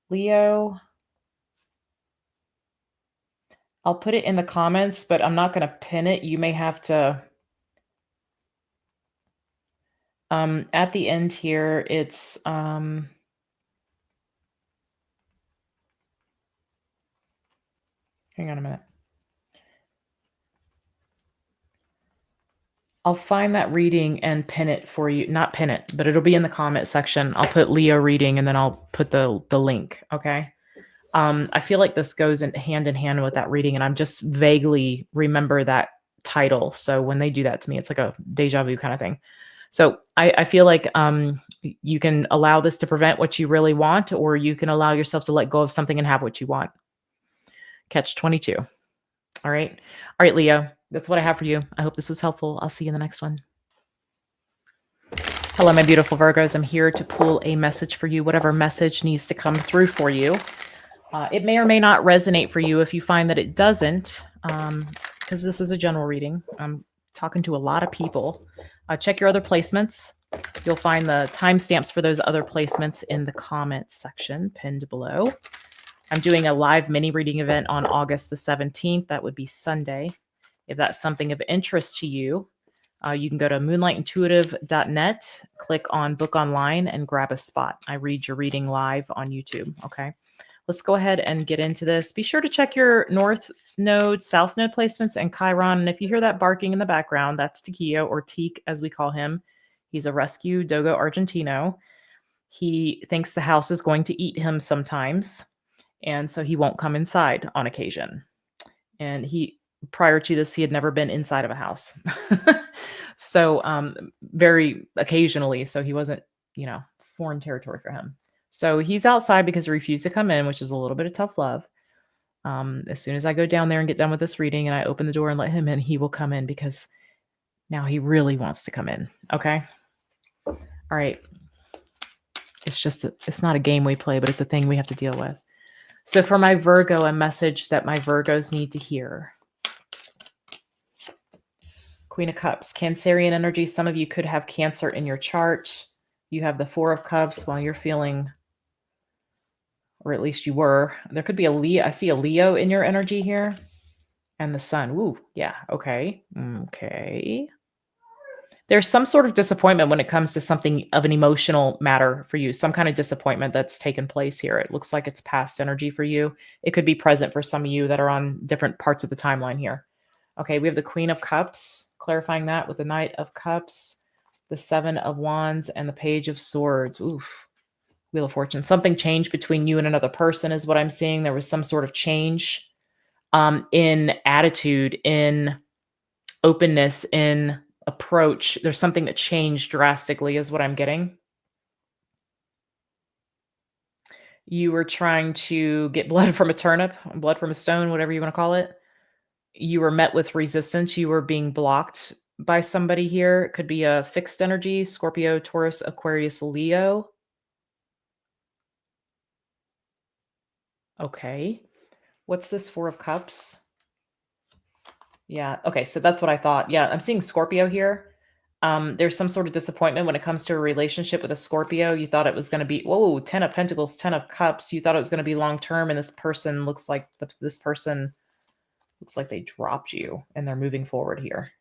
Leo, I'll put it in the comments, but I'm not going to pin it. You may have to. At the end here, it's hang on a minute. I'll find that reading and pin it for you. Not pin it, but it'll be in the comment section. I'll put Leo reading and then I'll put the link. Okay. I feel like this goes in hand with that reading, and I'm just vaguely remember that title. So when they do that to me, it's like a deja vu kind of thing. So I feel like you can allow this to prevent what you really want, or you can allow yourself to let go of something and have what you want. Catch 22. All right. All right, Leo. That's what I have for you. I hope this was helpful. I'll see you in the next one. Hello, my beautiful Virgos. I'm here to pull a message for you, whatever message needs to come through for you. It may or may not resonate for you. If you find that it doesn't, because this is a general reading, I'm talking to a lot of people. Check your other placements. You'll find the timestamps for those other placements in the comments section pinned below. I'm doing a live mini reading event on August the 17th. That would be Sunday. If that's something of interest to you, you can go to moonlightintuitive.net, click on book online and grab a spot. I read your reading live on YouTube. Okay. Let's go ahead and get into this. Be sure to check your North Node, South Node placements, and Chiron. And if you hear that barking in the background, that's Tikio, or Teak as we call him. He's a rescue Dogo Argentino. He thinks the house is going to eat him sometimes, and so he won't come inside on occasion. And prior to this, he had never been inside of a house. So very occasionally, so he wasn't, foreign territory for him. So he's outside because he refused to come in, which is a little bit of tough love. As soon as I go down there and get done with this reading and I open the door and let him in, he will come in because now he really wants to come in. Okay. All right. It's not a game we play, but it's a thing we have to deal with. So for my Virgo, a message that my Virgos need to hear. Queen of Cups, Cancerian energy. Some of you could have Cancer in your chart. You have the Four of Cups while you're feeling, or at least you were. There could be a Leo. I see a Leo in your energy here. And the Sun. Ooh, yeah. Okay. Okay. There's some sort of disappointment when it comes to something of an emotional matter for you. Some kind of disappointment that's taken place here. It looks like it's past energy for you. It could be present for some of you that are on different parts of the timeline here. Okay, we have the Queen of Cups, clarifying that with the Knight of Cups, the Seven of Wands, and the Page of Swords. Oof. Wheel of Fortune. Something changed between you and another person is what I'm seeing. There was some sort of change in attitude, in openness, in approach. There's something that changed drastically is what I'm getting. You were trying to get blood from a turnip, blood from a stone, whatever you want to call it. You were met with resistance. You were being blocked by somebody here. It could be a fixed energy, Scorpio, Taurus, Aquarius, Leo. Okay. What's this Four of Cups? Yeah. Okay. So that's what I thought. Yeah. I'm seeing Scorpio here. There's some sort of disappointment when it comes to a relationship with a Scorpio. You thought it was going to be, whoa, 10 of Pentacles, 10 of Cups. You thought it was going to be long-term. And this person looks like they dropped you and they're moving forward here.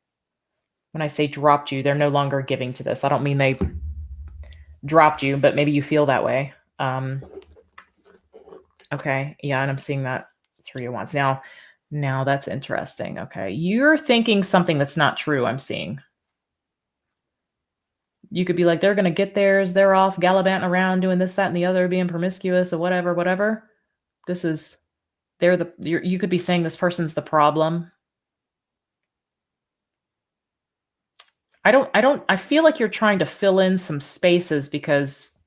When I say dropped you, they're no longer giving to this. I don't mean they dropped you, but maybe you feel that way. Okay. Yeah. And I'm seeing that Three of Wands. Now, Now that's interesting. Okay. You're thinking something that's not true, I'm seeing. You could be like, they're gonna get theirs, they're off gallivanting around doing this, that, and the other, being promiscuous or whatever, whatever. This is you could be saying this person's the problem. I feel like you're trying to fill in some spaces because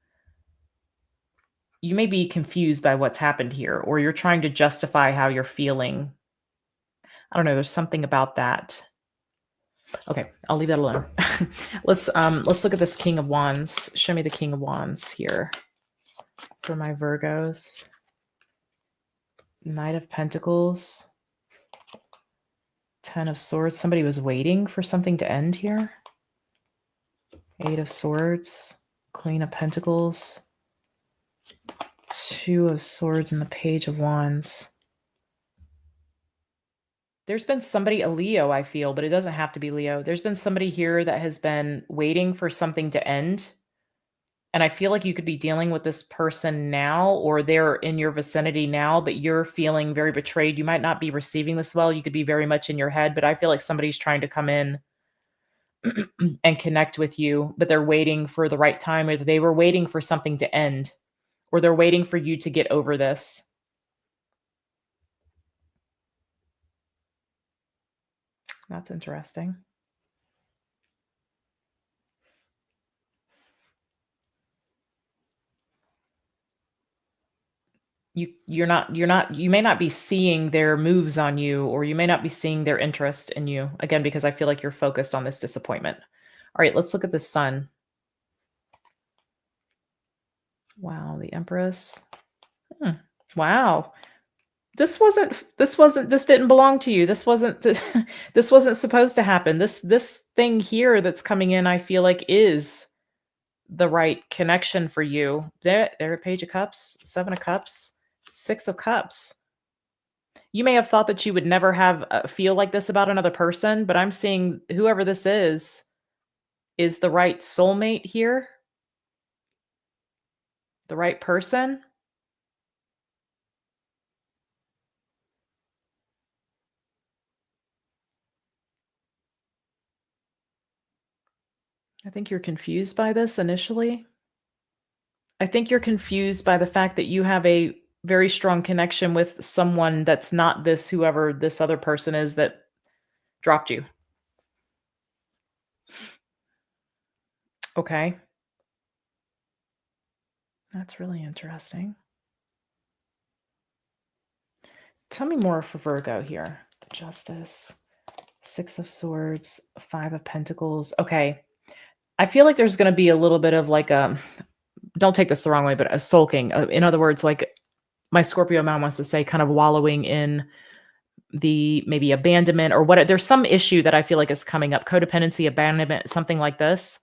you may be confused by what's happened here, or you're trying to justify how you're feeling. I don't know, there's something about that. Okay, I'll leave that alone. Let's look at this King of Wands. Show me the King of Wands here for my Virgos. Knight of Pentacles. 10 of Swords. Somebody was waiting for something to end here. 8 of Swords. Queen of Pentacles. 2 of Swords and the Page of Wands. There's been somebody, a Leo, I feel, but it doesn't have to be Leo. There's been somebody here that has been waiting for something to end. And I feel like you could be dealing with this person now, or they're in your vicinity now, but you're feeling very betrayed. You might not be receiving this well. You could be very much in your head, but I feel like somebody's trying to come in and connect with you, but they're waiting for the right time, or they were waiting for something to end, or they're waiting for you to get over this. That's interesting. You may not be seeing their moves on you, or you may not be seeing their interest in you, again, because I feel like you're focused on this disappointment. All right, let's look at the Sun. Wow, the Empress. Wow. This didn't belong to you. This wasn't this wasn't supposed to happen. This thing here that's coming in, I feel like, is the right connection for you. There, Page of Cups, 7 of Cups, 6 of Cups. You may have thought that you would never have feel like this about another person, but I'm seeing whoever this is the right soulmate here, the right person. I think you're confused by this initially. I think you're confused by the fact that you have a very strong connection with someone that's not this whoever this other person is that dropped you. Okay. That's really interesting. Tell me more for Virgo here. The Justice, 6 of Swords, 5 of Pentacles. Okay. I feel like there's going to be a little bit of like a, don't take this the wrong way, but a sulking. In other words, like my Scorpio mom wants to say, kind of wallowing in the maybe abandonment or what. There's some issue that I feel like is coming up, codependency, abandonment, something like this,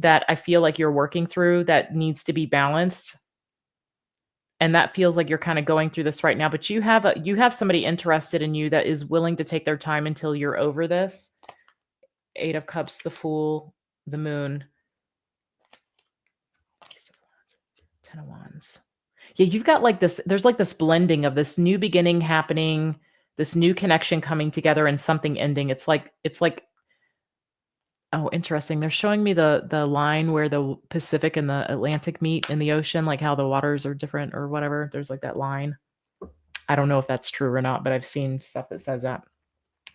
that I feel like you're working through that needs to be balanced. And that feels like you're kind of going through this right now, but you have somebody interested in you that is willing to take their time until you're over this. 8 of Cups, the Fool, the Moon. 10 of Wands. Yeah, you've got like this, there's like this blending of this new beginning happening, this new connection coming together and something ending. It's like oh, interesting. They're showing me the line where the Pacific and the Atlantic meet in the ocean, like how the waters are different or whatever. There's like that line. I don't know if that's true or not, but I've seen stuff that says that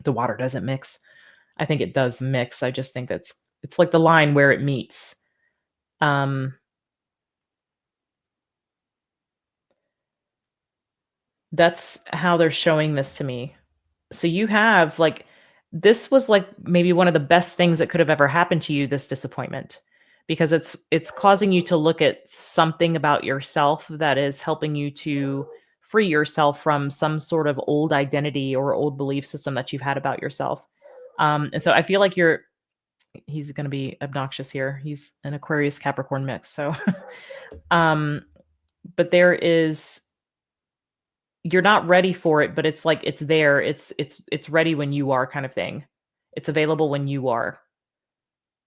the water doesn't mix. I think it does mix. I just think it's like the line where it meets. That's how they're showing this to me. So you have like, this was like maybe one of the best things that could have ever happened to you, this disappointment, because it's causing you to look at something about yourself that is helping you to free yourself from some sort of old identity or old belief system that you've had about yourself. And so I feel like he's going to be obnoxious here. He's an Aquarius Capricorn mix. So, but you're not ready for it, but it's like it's there. It's ready when you are, kind of thing. It's available when you are.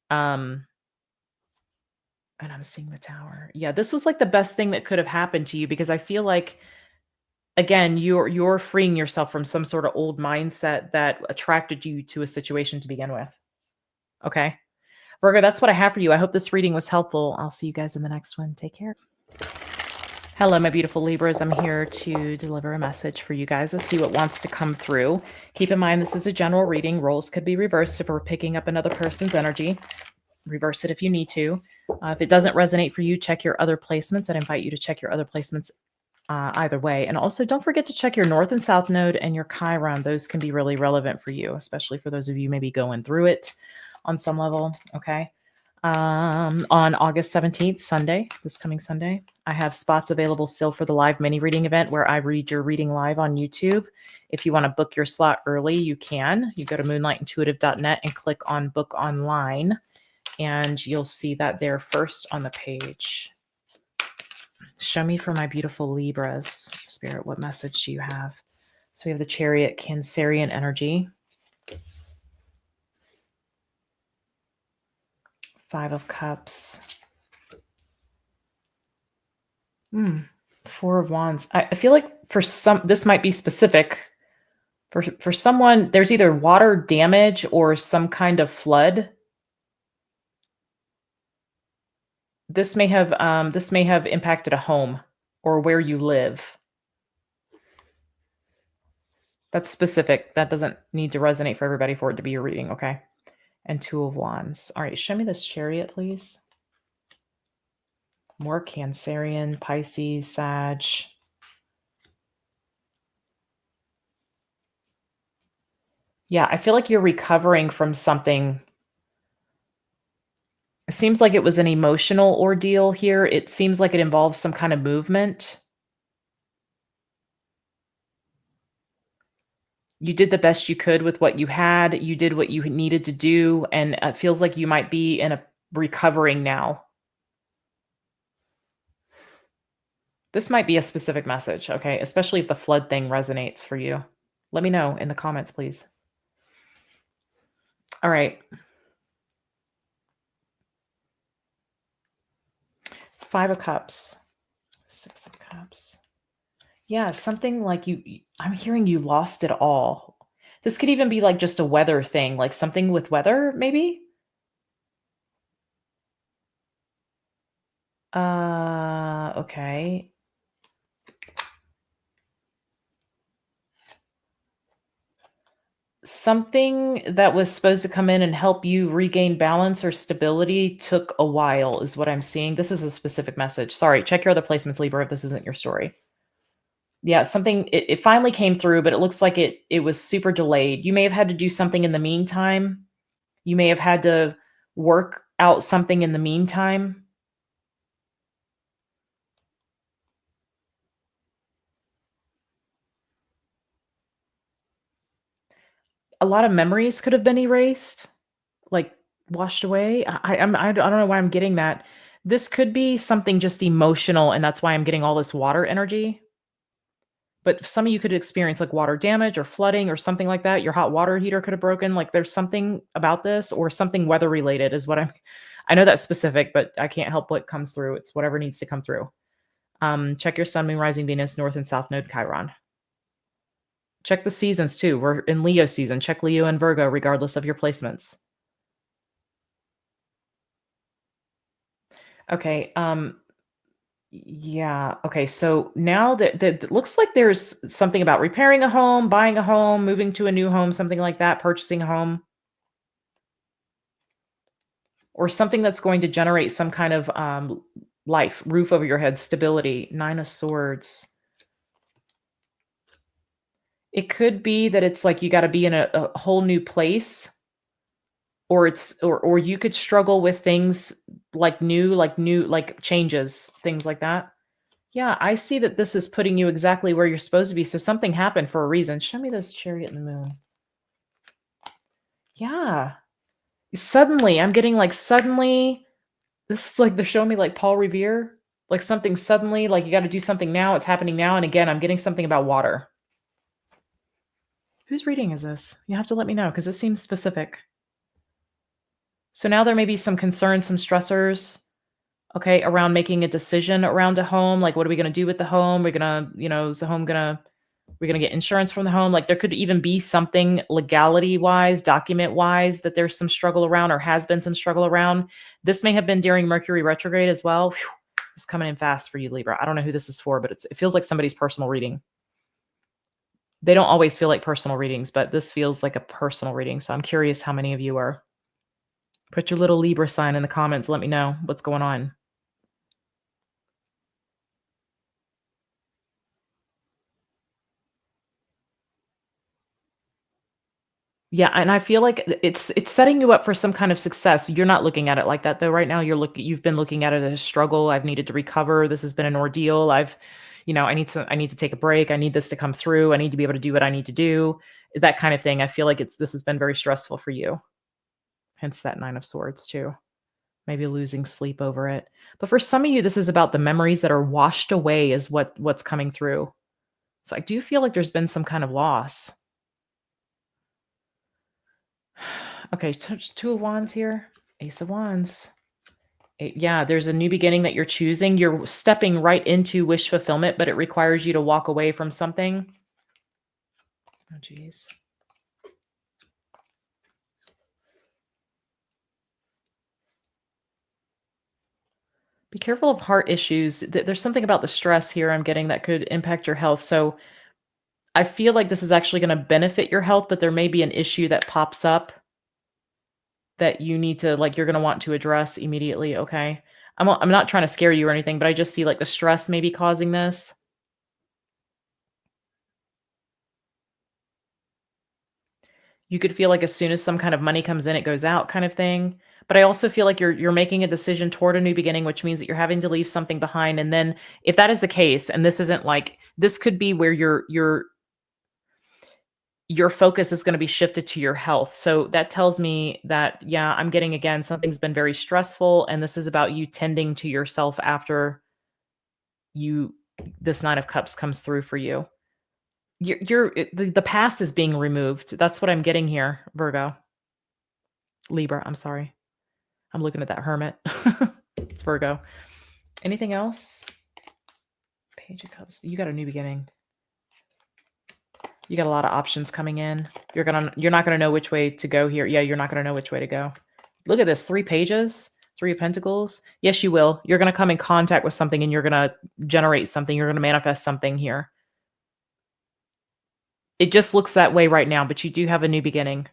And I'm seeing the Tower. Yeah, this was like the best thing that could have happened to you, because I feel like again, you're freeing yourself from some sort of old mindset that attracted you to a situation to begin with. Okay. Virgo, that's what I have for you. I hope this reading was helpful. I'll see you guys in the next one. Take care. Hello, my beautiful Libras. I'm here to deliver a message for you guys. Let's see what wants to come through. Keep in mind, this is a general reading. Roles could be reversed if we're picking up another person's energy. Reverse it if you need to. If it doesn't resonate for you, check your other placements. I'd invite you to check your other placements either way. And also, don't forget to check your North and South Node and your Chiron. Those can be really relevant for you, especially for those of you maybe going through it on some level. Okay. On August 17th, Sunday, this coming Sunday, I have spots available still for the live mini reading event where I read your reading live on YouTube. If you want to book your slot early, you can. You go to moonlightintuitive.net and click on book online, and you'll see that there first on the page. Show me for my beautiful Libras. Spirit, what message do you have? So we have the Chariot, Cancerian energy. 5 of Cups. 4 of Wands. I feel like for some, this might be specific. For someone, there's either water damage or some kind of flood. This may have impacted a home or where you live. That's specific. That doesn't need to resonate for everybody for it to be your reading, okay? And 2 of Wands. All right, show me this Chariot, please. More Cancerian, Pisces, Sag. Yeah, I feel like you're recovering from something. It seems like it was an emotional ordeal here. It seems like it involves some kind of movement. You did the best you could with what you had. You did what you needed to do, and it feels like you might be in a recovering now. This might be a specific message, okay? Especially if the flood thing resonates for you. Let me know in the comments, please. All right. 5 of Cups. 6 of Cups. Yeah, something like I'm hearing you lost it all. This could even be like just a weather thing, like something with weather, maybe? Okay. Something that was supposed to come in and help you regain balance or stability took a while, is what I'm seeing. This is a specific message. Sorry, check your other placements, Libra, if this isn't your story. Yeah, something, it finally came through, but it looks like it was super delayed. You may have had to do something in the meantime. You may have had to work out something in the meantime. A lot of memories could have been erased, like washed away. I don't know why I'm getting that. This could be something just emotional, and that's why I'm getting all this water energy. But some of you could experience like water damage or flooding or something like that. Your hot water heater could have broken. Like there's something about this, or something weather related is what I know that's specific, but I can't help what comes through. It's whatever needs to come through. Check your sun, moon, rising, Venus, North and South Node, Chiron. Check the seasons too. We're in Leo season. Check Leo and Virgo, regardless of your placements. Okay. Yeah. Okay. So now that it looks like there's something about repairing a home, buying a home, moving to a new home, something like that, purchasing a home, or something that's going to generate some kind of life, roof over your head, stability. 9 of Swords. It could be that it's like you got to be in a whole new place, or or you could struggle with things like like changes, things like that. Yeah, I see that this is putting you exactly where you're supposed to be. So something happened for a reason. Show me this Chariot and the Moon. Yeah. Suddenly, I'm getting like suddenly, this is like they're showing me like Paul Revere, like something suddenly, like you got to do something now. It's happening now. And again, I'm getting something about water. Whose reading is this? You have to let me know because it seems specific. So now there may be some concerns, some stressors, okay, around making a decision around a home. Like, what are we going to do with the home? We're going to, is the home going to We're going to get insurance from the home. Like there could even be something legality wise, document wise, that there's some struggle around or has been some struggle around. This may have been during Mercury retrograde as well. Whew, it's coming in fast for you, Libra. I don't know who this is for, but it feels like somebody's personal reading. They don't always feel like personal readings, but this feels like a personal reading. So I'm curious how many of you are. Put your little Libra sign in the comments. Let me know what's going on. Yeah, and I feel like it's setting you up for some kind of success. You're not looking at it like that though. Right now you've been looking at it as a struggle. I've needed to recover. This has been an ordeal. I need to take a break. I need this to come through. I need to be able to do what I need to do. That kind of thing. I feel like this has been very stressful for you. Hence that 9 of Swords too. Maybe losing sleep over it. But for some of you, this is about the memories that are washed away is what's coming through. So I do feel like there's been some kind of loss. Okay, 2 of Wands here. Ace of Wands. Yeah, there's a new beginning that you're choosing. You're stepping right into wish fulfillment, but it requires you to walk away from something. Oh, geez. Be careful of heart issues. There's something about the stress here I'm getting that could impact your health. So I feel like this is actually going to benefit your health, but there may be an issue that pops up that you need to, like, you're going to want to address immediately. Okay. I'm not trying to scare you or anything, but I just see like the stress may be causing this. You could feel like as soon as some kind of money comes in, it goes out kind of thing. But I also feel like you're making a decision toward a new beginning, which means that you're having to leave something behind. And then if that is the case, and this isn't like, this could be where your focus is going to be shifted to your health. So that tells me that, yeah, I'm getting, again, something's been very stressful. And this is about you tending to yourself after this 9 of Cups comes through for you. The past is being removed. That's what I'm getting here, Virgo. Libra, I'm sorry. I'm looking at that Hermit. It's Virgo. Anything else? Page of Cups. You got a new beginning. You got a lot of options coming in. You're not gonna know which way to go here. Yeah, you're not gonna know which way to go. Look at this. 3 pages. 3 of Pentacles. Yes, you will. You're gonna come in contact with something and you're gonna generate something. You're gonna manifest something here. It just looks that way right now, but you do have a new beginning.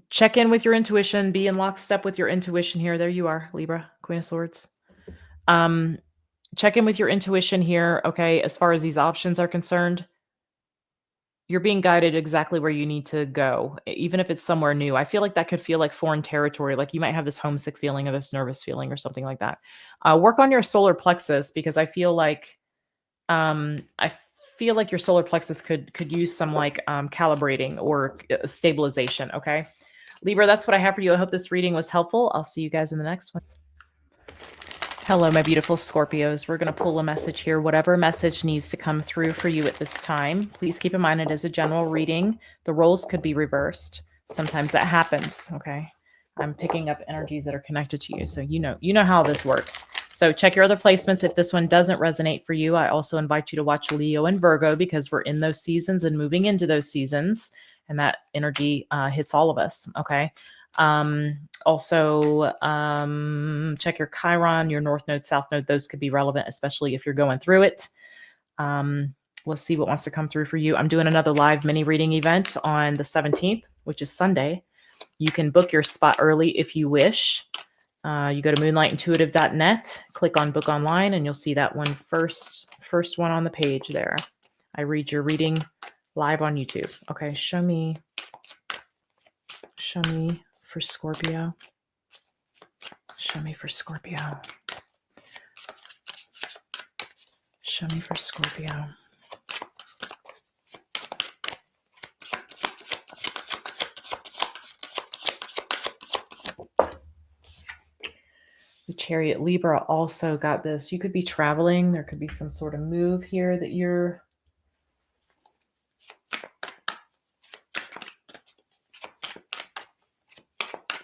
Check in with your intuition. Be in lockstep with your intuition here. There you are, Libra, Queen of Swords. Check in with your intuition here, okay, as far as these options are concerned. You're being guided exactly where you need to go, even if it's somewhere new. I feel like that could feel like foreign territory, like you might have this homesick feeling or this nervous feeling or something like that. Work on your solar plexus, because I feel like your solar plexus could use some like calibrating or stabilization, okay? Libra, that's what I have for you. I hope this reading was helpful. I'll see you guys in the next one. Hello, my beautiful Scorpios. We're going to pull a message here. Whatever message needs to come through for you at this time, please keep in mind it is a general reading. The roles could be reversed. Sometimes that happens, okay? I'm picking up energies that are connected to you, so you know how this works. So check your other placements. If this one doesn't resonate for you, I also invite you to watch Leo and Virgo, because we're in those seasons and moving into those seasons, and that energy hits all of us, okay? Also, check your Chiron, your North Node, South Node. Those could be relevant, especially if you're going through it. Let's see what wants to come through for you. I'm doing another live mini reading event on the 17th, which is Sunday. You can book your spot early if you wish. You go to moonlightintuitive.net, click on book online, and you'll see that one first one on the page there. I read your reading live on YouTube. Okay, show me for Scorpio. Show me for Scorpio. Show me for Scorpio. The Chariot. Libra also got this. You could be traveling. There could be some sort of move here that you're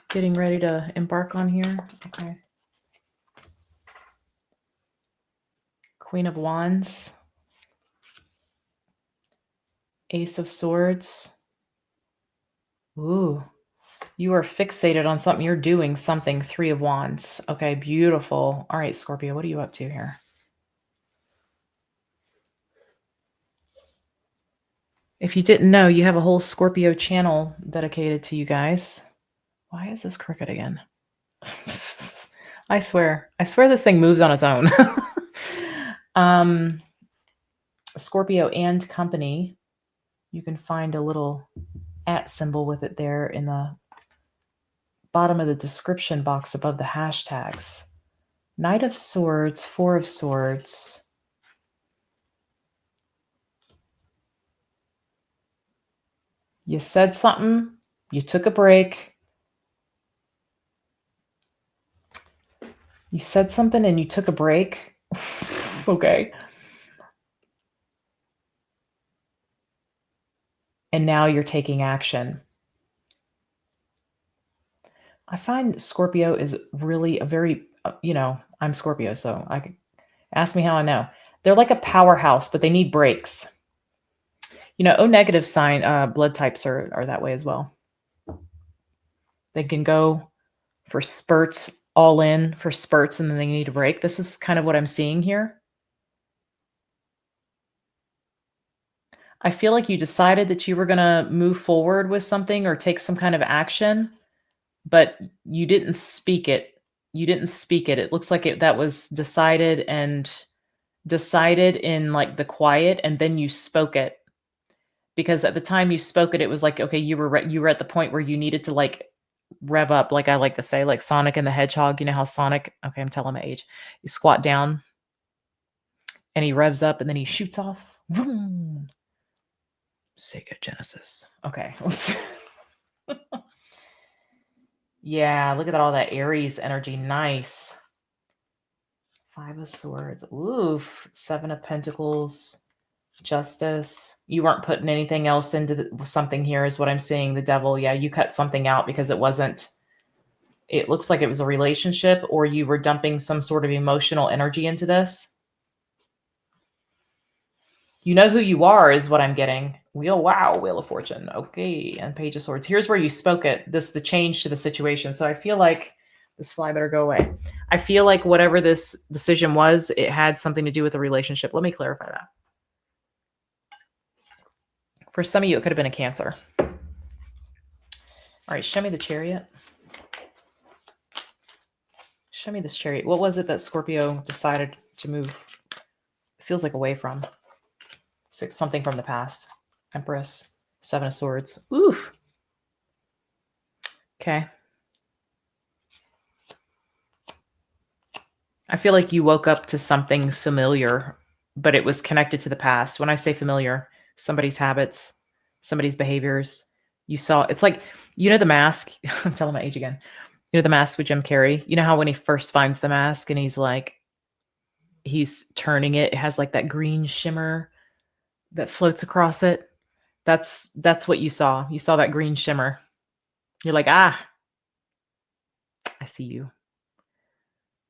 getting ready to embark on here. Okay. Queen of Wands, Ace of Swords. Ooh, you are fixated on something. You're doing something. Three of Wands. Okay, beautiful. All right, Scorpio, what are you up to here? If you didn't know, you have a whole Scorpio channel dedicated to you guys. Why is this crooked again? I swear this thing moves on its own. Scorpio and Company. You can find a little @ symbol with it there in the bottom of the description box above the hashtags. Knight of Swords, Four of Swords. You said something, you took a break. You said something and you took a break. Okay. And now you're taking action. I find Scorpio is really a very, I'm Scorpio, so ask me how I know. They're like a powerhouse, but they need breaks. O negative sign, blood types are that way as well. They can go for spurts, all in for spurts, and then they need a break. This is kind of what I'm seeing here. I feel like you decided that you were going to move forward with something or take some kind of action, but you didn't speak it. It looks like that was decided in like the quiet, and then you spoke it. Because at the time you spoke it, it was like, okay, you were at the point where you needed to like rev up, like I like to say, like Sonic and the Hedgehog. You know how Sonic, okay, I'm telling my age. You squat down and he revs up and then he shoots off. Vroom. Sega Genesis. Okay. Yeah, look at all that Aries energy. Nice. Five of Swords. Oof. Seven of Pentacles. Justice. You weren't putting anything else into something here is what I'm seeing. The Devil. Yeah, you cut something out because it looks like it was a relationship, or you were dumping some sort of emotional energy into this. You know who you are is what I'm getting. Wheel of Fortune. Okay, and Page of Swords. Here's where you spoke it. The change to the situation. So I feel like this fly better go away. I feel like whatever this decision was, it had something to do with the relationship. Let me clarify that. For some of you, it could have been a Cancer. All right, show me the Chariot. Show me this Chariot. What was it that Scorpio decided to move? It feels like away from. Something from the past. Empress. Seven of Swords. Oof. Okay. I feel like you woke up to something familiar, but it was connected to the past. When I say familiar, somebody's habits, somebody's behaviors. You saw, it's like, The Mask. I'm telling my age again. The Mask with Jim Carrey. You know how when he first finds the mask and he's turning it, it has like that green shimmer that floats across it. That's what you saw. You saw that green shimmer. You're like, I see you.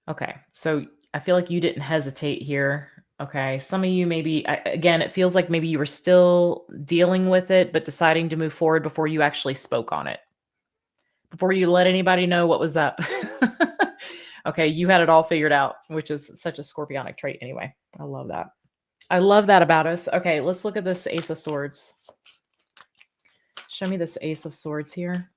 Okay. So I feel like you didn't hesitate here. Okay. Some of you maybe, again, it feels like maybe you were still dealing with it, but deciding to move forward before you actually spoke on it. Before you let anybody know what was up. Okay. You had it all figured out, which is such a Scorpionic trait anyway. I love that. I love that about us. Okay. Let's look at this Ace of Swords. Show me this Ace of Swords here.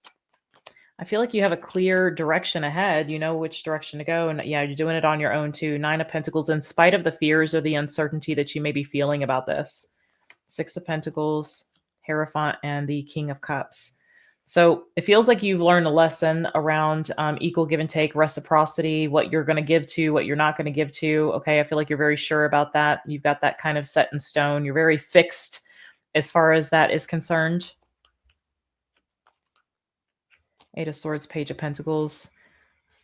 I feel like you have a clear direction ahead. You know which direction to go. And yeah, you're doing it on your own too. Nine of Pentacles, in spite of the fears or the uncertainty that you may be feeling about this. Six of Pentacles, Hierophant, and the King of Cups. So it feels like you've learned a lesson around equal give and take, reciprocity, what you're going to give to, what you're not going to give to. Okay, I feel like you're very sure about that. You've got that kind of set in stone. You're very fixed as far as that is concerned. Eight of Swords, Page of Pentacles.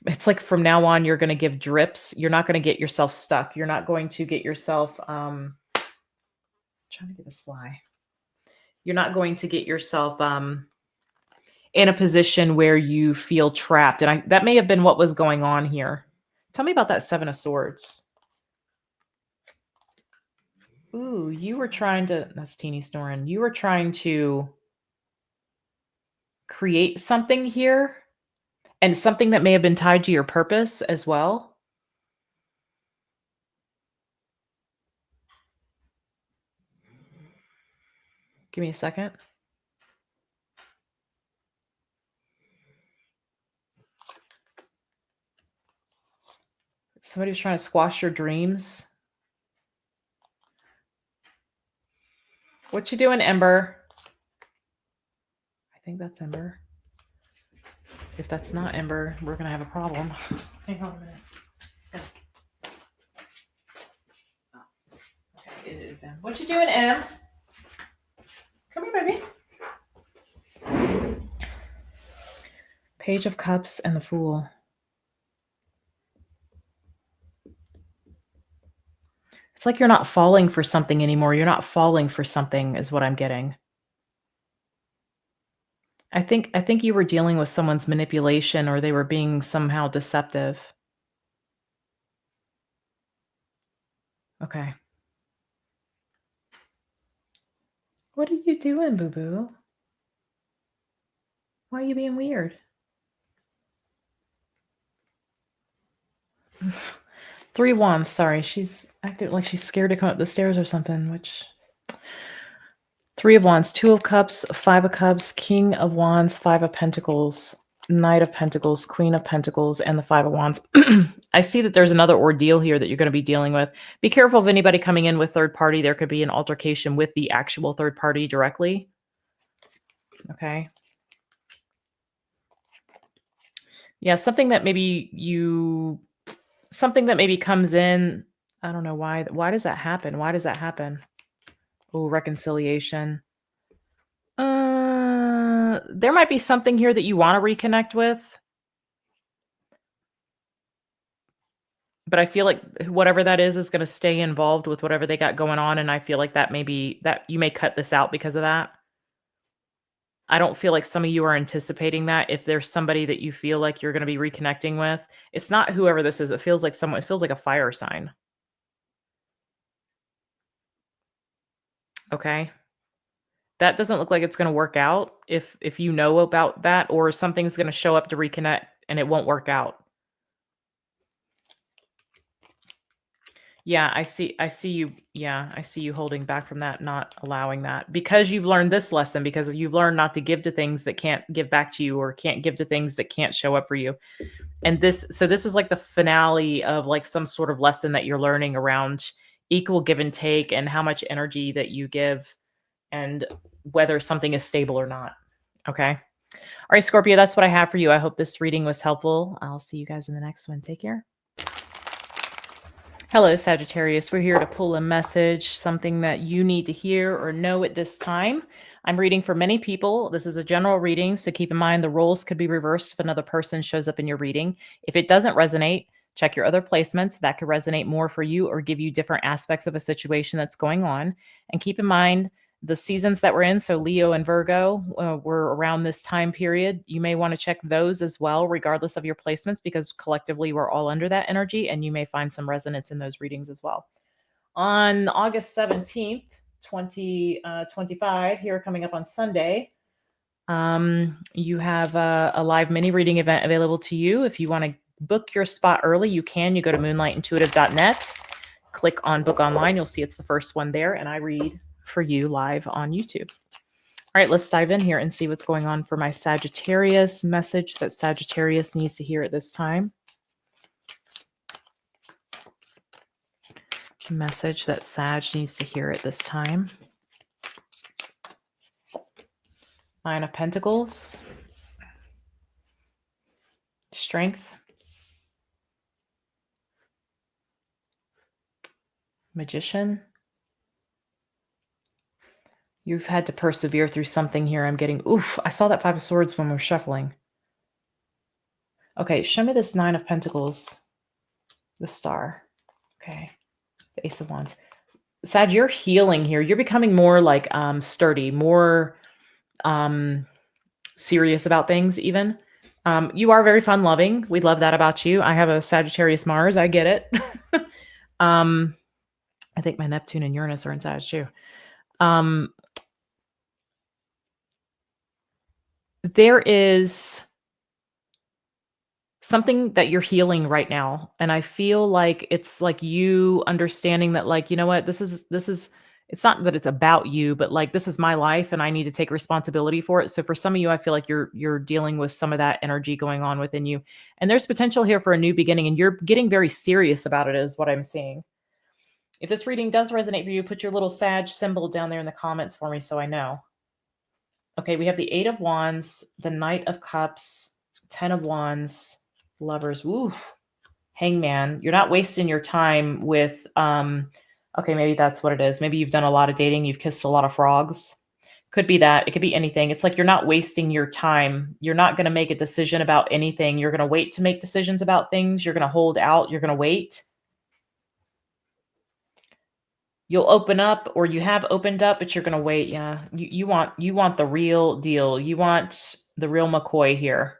It's like from now on, you're going to give drips. You're not going to get yourself stuck. You're not going to get yourself, trying to get this fly. You're not going to get yourself in a position where you feel trapped. And that may have been what was going on here. Tell me about that Seven of Swords. Ooh, you were trying to, that's Teeny snoring. You were trying to create something here and something that may have been tied to your purpose as well. Give me a second. Somebody was trying to squash your dreams. What you doing, Ember? I think that's Ember. If that's not Ember, we're gonna have a problem. Hang on a minute. So, okay, it is M. What you doing, M? Come here, baby. Page of Cups and the Fool. It's like you're not falling for something anymore. You're not falling for something is what I'm getting. I think you were dealing with someone's manipulation or they were being somehow deceptive. Okay. What are you doing, boo-boo? Why are you being weird? 3 wands. Sorry, she's acting like she's scared to come up the stairs or something, which 3 of wands, 2 of cups, 5 of cups, king of wands, 5 of pentacles, knight of pentacles, queen of pentacles, and the 5 of wands. I see that there's another ordeal here that you're going to be dealing with. Be careful of anybody coming in with third party. There could be an altercation with the actual third party directly. Okay. Yeah, something that maybe comes in. I don't know why. Why does that happen? Why does that happen? Oh, reconciliation. There might be something here that you want to reconnect with. But I feel like whatever that is going to stay involved with whatever they got going on. And I feel like that you may cut this out because of that. I don't feel like some of you are anticipating that. If there's somebody that you feel like you're going to be reconnecting with, it's not whoever this is. It feels like a fire sign. Okay. That doesn't look like it's going to work out if you know about that, or something's going to show up to reconnect and it won't work out. Yeah, I see you. Yeah, I see you holding back from that, not allowing that because you've learned this lesson, because you've learned not to give to things that can't give back to you, or can't give to things that can't show up for you. And this is like the finale of like some sort of lesson that you're learning around equal give and take and how much energy that you give and whether something is stable or not. Okay. All right, Scorpio, that's what I have for you. I hope this reading was helpful. I'll see you guys in the next one. Take care. Hello, Sagittarius. We're here to pull a message, something that you need to hear or know at this time. I'm reading for many people. This is a general reading, so keep in mind the roles could be reversed if another person shows up in your reading. If it doesn't resonate, check your other placements. That could resonate more for you or give you different aspects of a situation that's going on. And keep in mind the seasons that we're in, so Leo and Virgo, were around this time period. You may want to check those as well, regardless of your placements, because collectively we're all under that energy, and you may find some resonance in those readings as well. On August 17th, 2025, here coming up on Sunday, you have a live mini reading event available to you. If you want to book your spot early, you can. You go to moonlightintuitive.net, click on book online. You'll see it's the first one there, and I read for you live on YouTube. All right, let's dive in here and see what's going on for my Sagittarius. Message that Sagittarius needs to hear at this time. Message that Sag needs to hear at this time. 9 of Pentacles. Strength. Magician. You've had to persevere through something here. I'm getting, oof, I saw that 5 of Swords when we were shuffling. Okay, show me this 9 of Pentacles. The Star. Okay. The Ace of Wands. Sag, you're healing here. You're becoming more like sturdy, more serious about things even. You are very fun-loving. We love that about you. I have a Sagittarius Mars. I get it. I think my Neptune and Uranus are in Sag too. Um, there is something that you're healing right now, and I feel like it's like you understanding that, like, you know what, this is it's not that it's about you, but like, this is my life and I need to take responsibility for it. So for some of you, I feel like you're dealing with some of that energy going on within you, and there's potential here for a new beginning, and you're getting very serious about it is what I'm seeing. If this reading does resonate for you, put your little Sag symbol down there in the comments for me so I know. Okay, we have the Eight of Wands, the Knight of Cups, Ten of Wands, Lovers. Ooh, Hangman. You're not wasting your time with okay, maybe that's what it is. Maybe you've done a lot of dating, you've kissed a lot of frogs. Could be that. It could be anything. It's like you're not wasting your time. You're not going to make a decision about anything. You're going to wait to make decisions about things. You're going to hold out. You're going to wait. You'll open up, or you have opened up, but you're going to wait. Yeah. You want the real deal. You want the real McCoy here.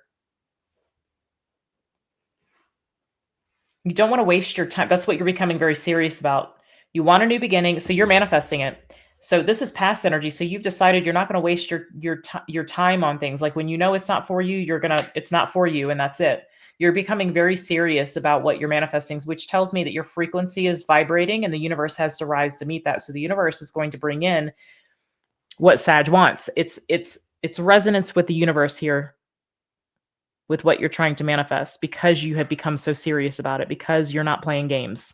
You don't want to waste your time. That's what you're becoming very serious about. You want a new beginning, so you're manifesting it. So this is past energy. So you've decided you're not going to waste your time on things. Like when you know it's not for you, it's not for you, and that's it. You're becoming very serious about what you're manifesting, which tells me that your frequency is vibrating and the universe has to rise to meet that. So the universe is going to bring in what Sag wants. It's resonance with the universe here, with what you're trying to manifest, because you have become so serious about it, because you're not playing games.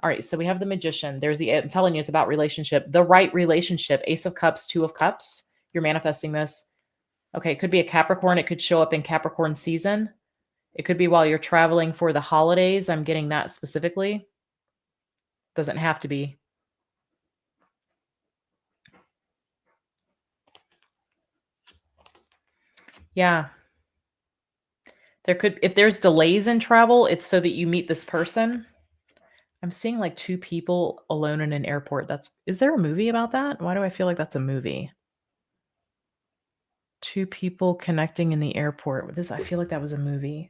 All right, so we have the Magician. I'm telling you, it's about relationship. The right relationship. Ace of Cups, Two of Cups. You're manifesting this. Okay, it could be a Capricorn. It could show up in Capricorn season. It could be while you're traveling for the holidays. I'm getting that specifically. Doesn't have to be. Yeah. If there's delays in travel, it's so that you meet this person. I'm seeing like two people alone in an airport. Is there a movie about that? Why do I feel like that's a movie? Two people connecting in the airport. I feel like that was a movie.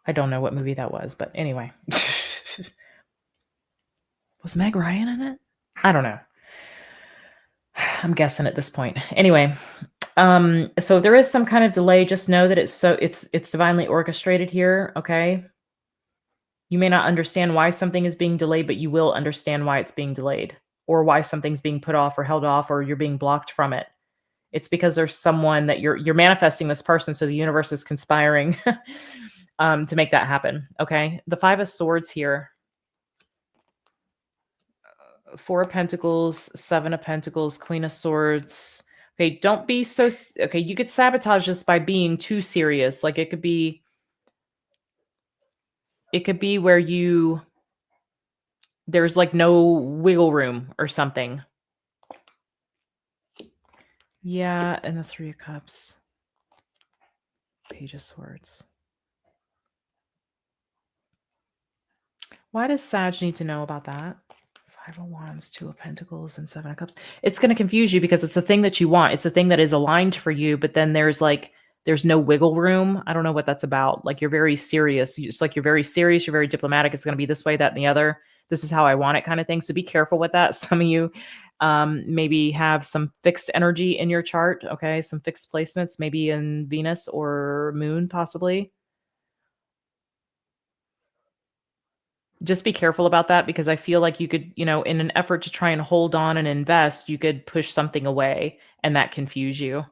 I don't know what movie that was, but anyway. Was Meg Ryan in it? I don't know. I'm guessing at this point. Anyway, so there is some kind of delay. Just know that it's divinely orchestrated here, okay? You may not understand why something is being delayed, but you will understand why it's being delayed, or why something's being put off or held off, or you're being blocked from it. It's because there's someone that you're manifesting this person, so the universe is conspiring to make that happen. Okay. The Five of Swords here. Four of Pentacles, Seven of Pentacles, Queen of Swords. Okay, don't be so... Okay, you could sabotage this by being too serious. Like it could be where there's like no wiggle room or something. Yeah, and the Three of Cups. Page of Swords. Why does Sag need to know about that? Five of Wands, Two of Pentacles, and Seven of Cups. It's going to confuse you because it's a thing that you want. It's a thing that is aligned for you, but then there's no wiggle room. I don't know what that's about. Like you're very serious. You're very serious. You're very diplomatic. It's going to be this way, that, and the other. This is how I want it, kind of thing. So be careful with that. Some of you maybe have some fixed energy in your chart. Okay, some fixed placements, maybe in Venus or Moon, possibly. Just be careful about that, because I feel like you could, in an effort to try and hold on and invest, you could push something away and that confuse you.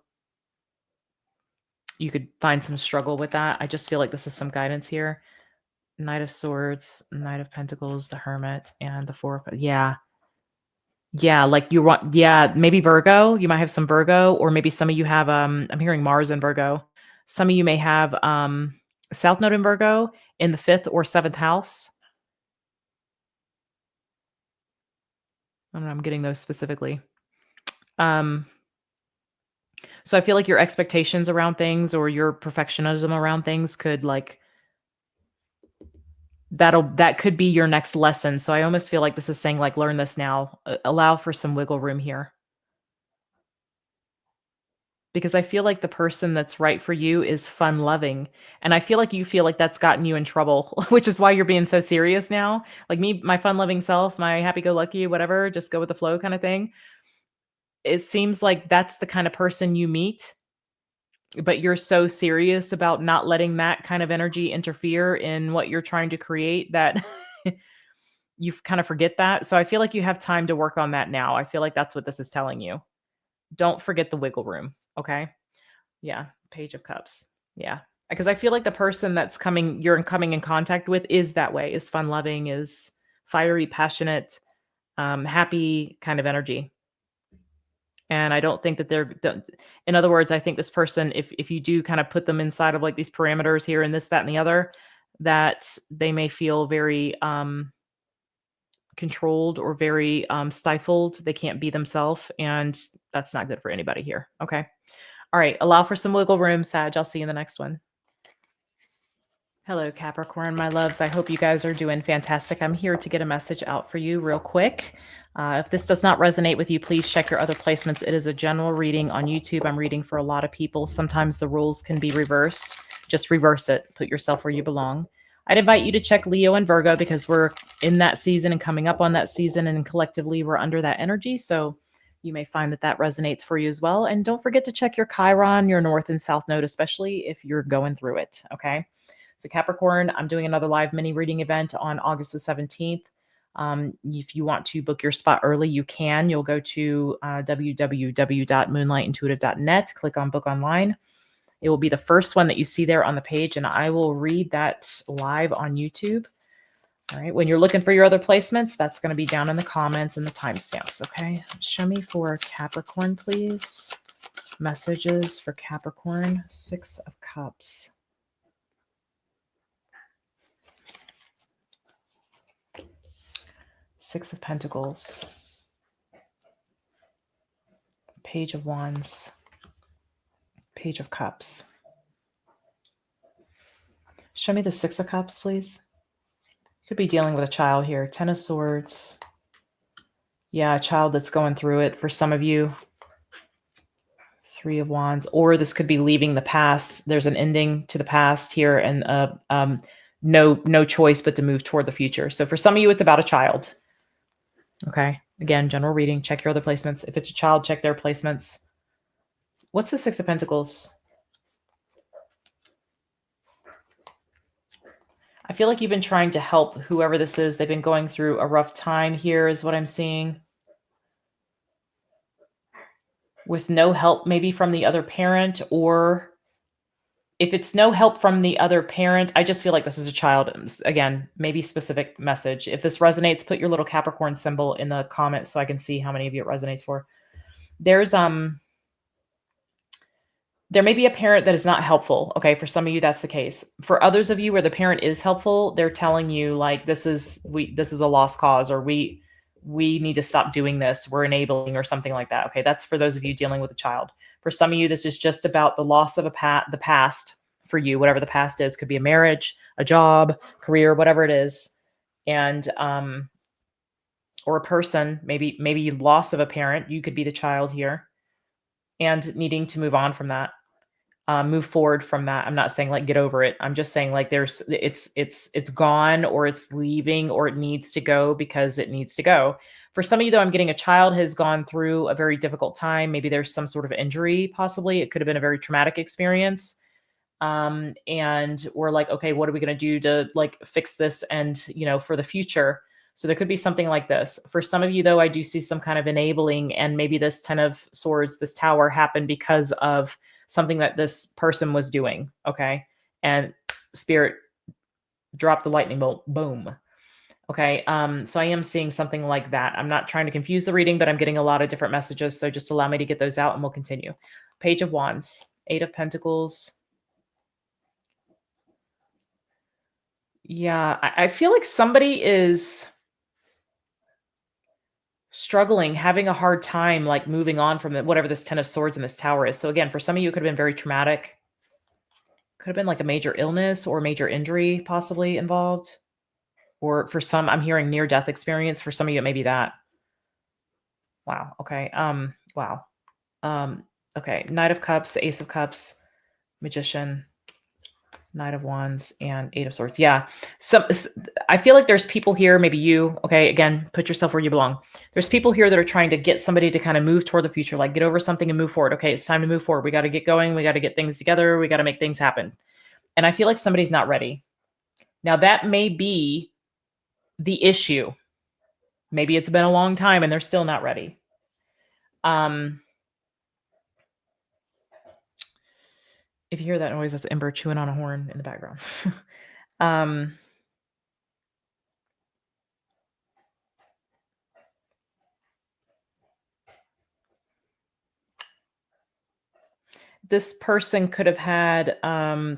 You could find some struggle with that. I just feel like this is some guidance here. Knight of Swords, Knight of Pentacles, the Hermit, and the Four of... Yeah. Yeah, like you want... Yeah, maybe Virgo. You might have some Virgo, or maybe some of you have... I'm hearing Mars in Virgo. Some of you may have South Node in Virgo in the 5th or 7th house. I don't know, I'm getting those specifically. So I feel like your expectations around things, or your perfectionism around things, could that could be your next lesson. So I almost feel like this is saying, like, learn this now. Allow for some wiggle room here. because I feel like the person that's right for you is fun loving. And I feel like you feel like that's gotten you in trouble, which is why you're being so serious now. Like me, my fun loving self, my happy go lucky, whatever, just go with the flow kind of thing. It seems like that's the kind of person you meet, but you're so serious about not letting that kind of energy interfere in what you're trying to create that you kind of forget that. So I feel like you have time to work on that now. I feel like that's what this is telling you. Don't forget the wiggle room. Okay. Yeah. Page of Cups. Yeah. Because I feel like the person that's coming in contact with is that way, is fun loving, is fiery, passionate, happy kind of energy. And I don't think that in other words, I think this person, if you do kind of put them inside of like these parameters here and this, that, and the other, that they may feel very controlled or very stifled. They can't be themselves. And that's not good for anybody here. Okay. All right. Allow for some wiggle room, Sag. I'll see you in the next one. Hello, Capricorn, my loves. I hope you guys are doing fantastic. I'm here to get a message out for you real quick. If this does not resonate with you, please check your other placements. It is a general reading on YouTube. I'm reading for a lot of people. Sometimes the rules can be reversed. Just reverse it. Put yourself where you belong. I'd invite you to check Leo and Virgo because we're in that season and coming up on that season, and collectively we're under that energy. So you may find that that resonates for you as well. And don't forget to check your Chiron, your North and South Node, especially if you're going through it. Okay. So Capricorn, I'm doing another live mini reading event on August the 17th. If you want to book your spot early, you can. You'll go to www.moonlightintuitive.net, click on book online. It will be the first one that you see there on the page, and I will read that live on YouTube. All right. When you're looking for your other placements, that's going to be down in the comments and the timestamps. Okay. Show me for Capricorn, please. Messages for Capricorn, 6 of Cups. Six of Pentacles, Page of Wands, Page of Cups. Show me the 6 of Cups, please. Could be dealing with a child here. 10 of Swords. Yeah, a child that's going through it for some of you. 3 of Wands. Or this could be leaving the past. There's an ending to the past here, and no choice but to move toward the future. So for some of you, it's about a child. Okay. Again, general reading. Check your other placements. If it's a child, check their placements. What's the 6 of Pentacles? I feel like you've been trying to help whoever this is. They've been going through a rough time here is what I'm seeing. With no help maybe from the other parent, or if it's no help from the other parent, I just feel like this is a child. Again, maybe specific message. If this resonates, put your little Capricorn symbol in the comments so I can see how many of you it resonates for. There's there may be a parent that is not helpful. Okay. For some of you, that's the case. For others of you where the parent is helpful, they're telling you like, this is a lost cause, or we need to stop doing this. We're enabling, or something like that. Okay. That's for those of you dealing with a child. For some of you, this is just about the loss of the past for you, whatever the past is. Could be a marriage, a job, career, whatever it is. And, or a person, maybe loss of a parent. You could be the child here and needing to move on from that. Move forward from that. I'm not saying like get over it. I'm just saying like it's gone, or it's leaving, or it needs to go because it needs to go. For some of you though, I'm getting a child has gone through a very difficult time. Maybe there's some sort of injury, possibly. It could have been a very traumatic experience. And we're like, okay, what are we going to do to like fix this and, for the future? So there could be something like this. For some of you though, I do see some kind of enabling, and maybe this 10 of Swords, this Tower happened because of something that this person was doing. Okay. And Spirit dropped the lightning bolt. Boom. Okay. So I am seeing something like that. I'm not trying to confuse the reading, but I'm getting a lot of different messages. So just allow me to get those out and we'll continue. Page of Wands, 8 of Pentacles. Yeah. I feel like somebody is struggling, having a hard time, like moving on from whatever this 10 of Swords and this Tower is. So again, for some of you, it could have been very traumatic. Could have been like a major illness or major injury possibly involved. Or for some, I'm hearing near-death experience. For some of you, it may be that. Wow. Okay. Wow. Okay, Knight of Cups, Ace of Cups, Magician, Knight of Wands, and Eight of Swords. Yeah. I feel like there's people here, maybe you, okay, again, put yourself where you belong. There's people here that are trying to get somebody to kind of move toward the future, like get over something and move forward. Okay, it's time to move forward. We got to get going. We got to get things together. We got to make things happen. And I feel like somebody's not ready. Now, that may be the issue. Maybe it's been a long time and they're still not ready. If you hear that noise, that's Ember chewing on a horn in the background. This person could have had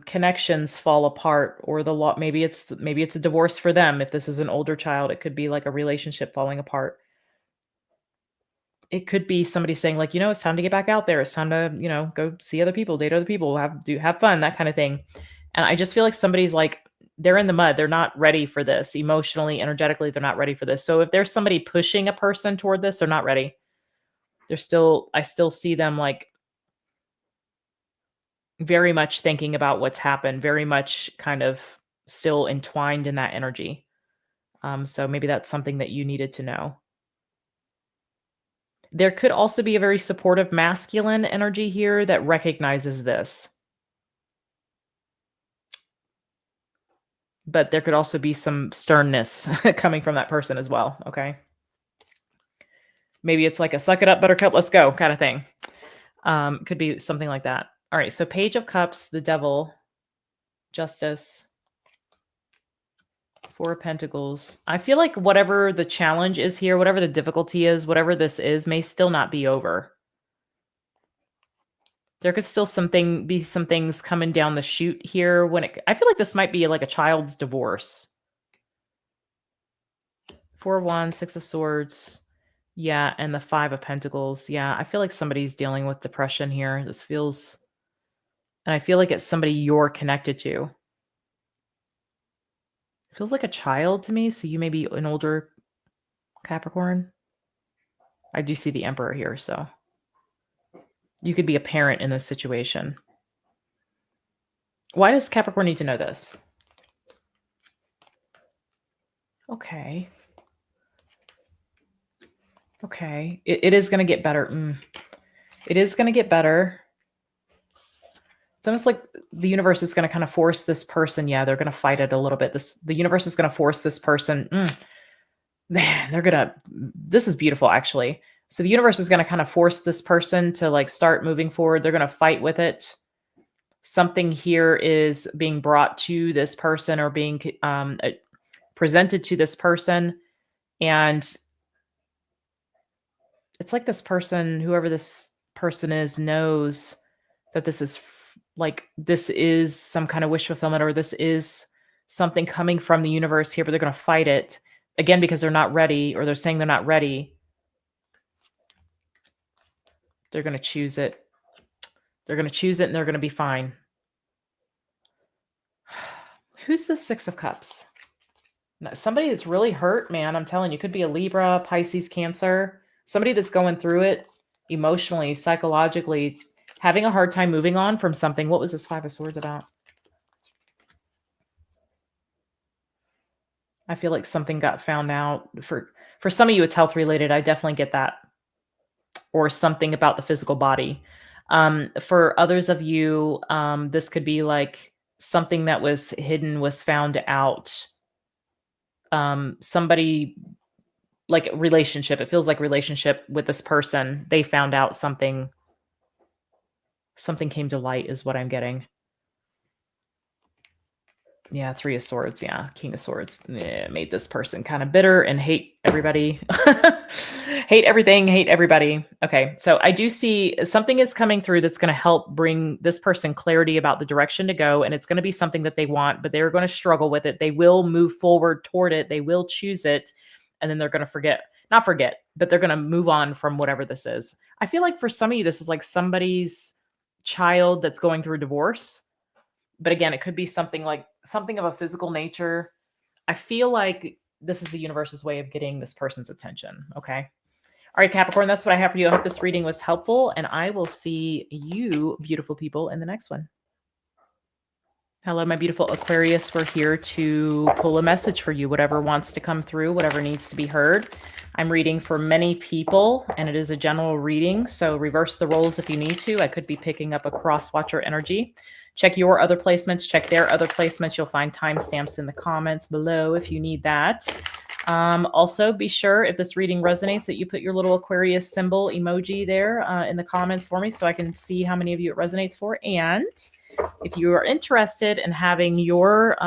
connections fall apart, or the law. Maybe it's a divorce for them. If this is an older child, it could be like a relationship falling apart. It could be somebody saying like, it's time to get back out there. It's time to, go see other people, date other people, have fun, that kind of thing. And I just feel like somebody's like, they're in the mud. They're not ready for this emotionally, energetically. They're not ready for this. So if there's somebody pushing a person toward this, they're not ready. I still see them like very much thinking about what's happened, very much kind of still entwined in that energy. So maybe that's something that you needed to know. There could also be a very supportive masculine energy here that recognizes this. But there could also be some sternness coming from that person as well, okay? Maybe it's like a suck it up, buttercup, let's go kind of thing. Could be something like that. All right, so Page of Cups, the Devil, Justice, Four of Pentacles. I feel like whatever the challenge is here, whatever the difficulty is, whatever this is, may still not be over. There could still be some things coming down the chute here. I feel like this might be like a child's divorce. Four of Wands, Six of Swords. Yeah, and the Five of Pentacles. Yeah, I feel like somebody's dealing with depression here. And I feel like it's somebody you're connected to. It feels like a child to me, so you may be an older Capricorn. I do see the Emperor here, so you could be a parent in this situation. Why does Capricorn need to know this? Okay. Okay. It is going to get better. It is going to get better. It's almost like the universe is going to kind of force this person. Yeah, they're going to fight it a little bit. The universe is going to force this person. This is beautiful, actually. So the universe is going to kind of force this person to like start moving forward. They're going to fight with it. Something here is being brought to this person or being presented to this person. And it's like this person, whoever this person is, knows that this is some kind of wish fulfillment, or this is something coming from the universe here, but they're going to fight it again because they're not ready, or they're saying they're not ready. They're going to choose it. They're going to choose it and they're going to be fine. Who's the Six of Cups? Somebody that's really hurt, man. I'm telling you, could be a Libra, Pisces, Cancer. Somebody that's going through it emotionally, psychologically, having a hard time moving on from something. What was this Five of Swords about? I feel like something got found out. For some of you, it's health related. I definitely get that. Or something about the physical body. For others of you, this could be like something that was hidden was found out. Somebody, like relationship. It feels like relationship with this person. They found out something came to light is what I'm getting. Yeah, Three of Swords. Yeah, King of Swords. Yeah, made this person kind of bitter and hate everybody. Hate everything, hate everybody. Okay, so I do see something is coming through that's going to help bring this person clarity about the direction to go, and it's going to be something that they want, but they're going to struggle with it. They will move forward toward it. They will choose it, and then they're going to not forget, but they're going to move on from whatever this is. I feel like for some of you, this is like somebody's child that's going through a divorce. But again, it could be something of a physical nature. I feel like this is the universe's way of getting this person's attention. Okay. All right, Capricorn, that's what I have for you. I hope this reading was helpful, and I will see you, beautiful people, in the next one. Hello, my beautiful Aquarius. We're here to pull a message for you, whatever wants to come through, whatever needs to be heard. I'm reading for many people, and it is a general reading, so reverse the roles if you need to. I could be picking up a cross-watcher energy. Check your other placements, check their other placements. You'll find timestamps in the comments below if you need that. Also, be sure if this reading resonates that you put your little Aquarius symbol emoji there in the comments for me so I can see how many of you it resonates for. And if you are interested in having your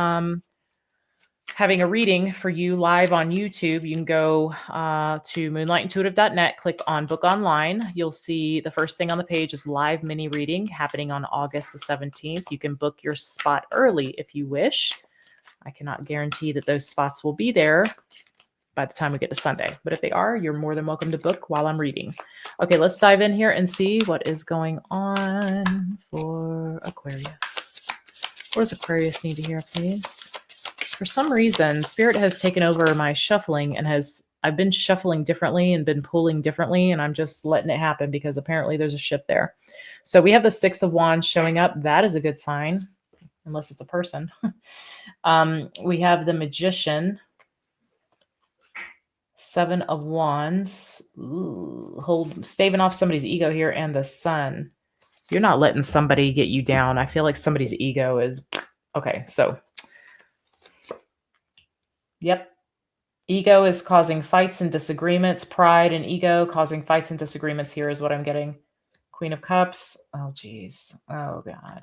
having a reading for you live on YouTube, you can go to moonlightintuitive.net, click on book online. You'll see the first thing on the page is live mini reading happening on August the 17th. You can book your spot early if you wish. I cannot guarantee that those spots will be there by the time we get to Sunday, but if they are, you're more than welcome to book while I'm reading. Okay, let's dive in here and see what is going on for Aquarius. What does Aquarius need to hear, please? For some reason, Spirit has taken over my shuffling and I've been shuffling differently and been pulling differently, and I'm just letting it happen because apparently there's a shift there. So we have the Six of Wands showing up. That is a good sign, unless it's a person. We have the Magician, Seven of Wands, staving off somebody's ego here, and the Sun. You're not letting somebody get you down. I feel like somebody's ego is... Okay, so... Yep. Ego is causing fights and disagreements. Pride and ego causing fights and disagreements here is what I'm getting. Queen of Cups. Oh, geez. Oh, God.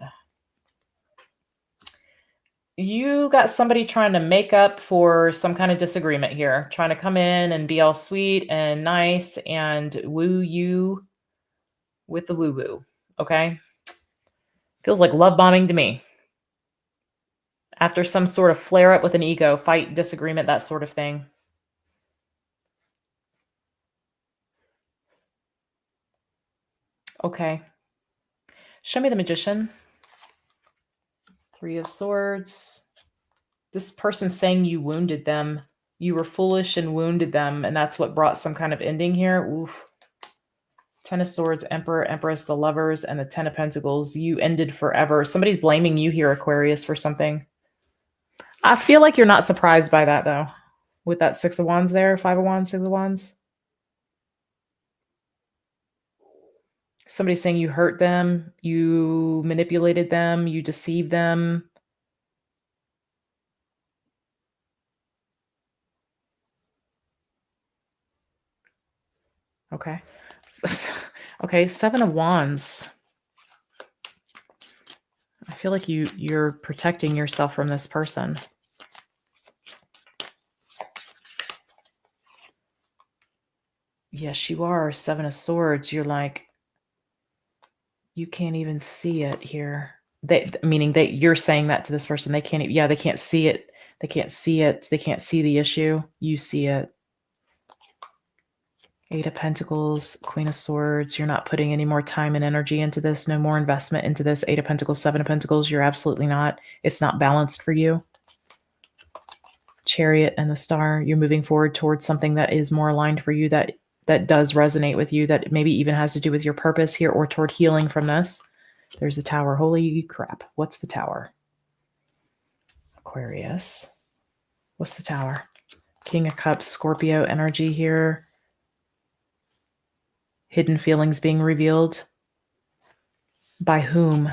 You got somebody trying to make up for some kind of disagreement here, trying to come in and be all sweet and nice and woo you with the woo-woo, okay? Feels like love bombing to me. After some sort of flare-up with an ego, fight, disagreement, that sort of thing. Okay. Show me the Magician. Three of Swords. This person's saying you wounded them. You were foolish and wounded them, and that's what brought some kind of ending here. Oof. Ten of Swords, Emperor, Empress, the Lovers, and the Ten of Pentacles. You ended forever. Somebody's blaming you here, Aquarius, for something. I feel like you're not surprised by that, though. With that Six of Wands there, Five of Wands, Six of Wands. Somebody's saying you hurt them, you manipulated them, you deceived them. Okay. Okay, Seven of Wands. I feel like you're protecting yourself from this person. Yes, you are. Seven of Swords. You're like, you can't even see it here. Meaning that you're saying that to this person. They can't, yeah, they can't see it. They can't see it. They can't see the issue. You see it. Eight of Pentacles, Queen of Swords. You're not putting any more time and energy into this. No more investment into this. Eight of Pentacles, Seven of Pentacles. You're absolutely not. It's not balanced for you. Chariot and the Star. You're moving forward towards something that is more aligned for you, that does resonate with you, that maybe even has to do with your purpose here or toward healing from this. There's the Tower. Holy crap. What's the Tower? Aquarius. What's the Tower? King of Cups, Scorpio energy here. Hidden feelings being revealed. By whom?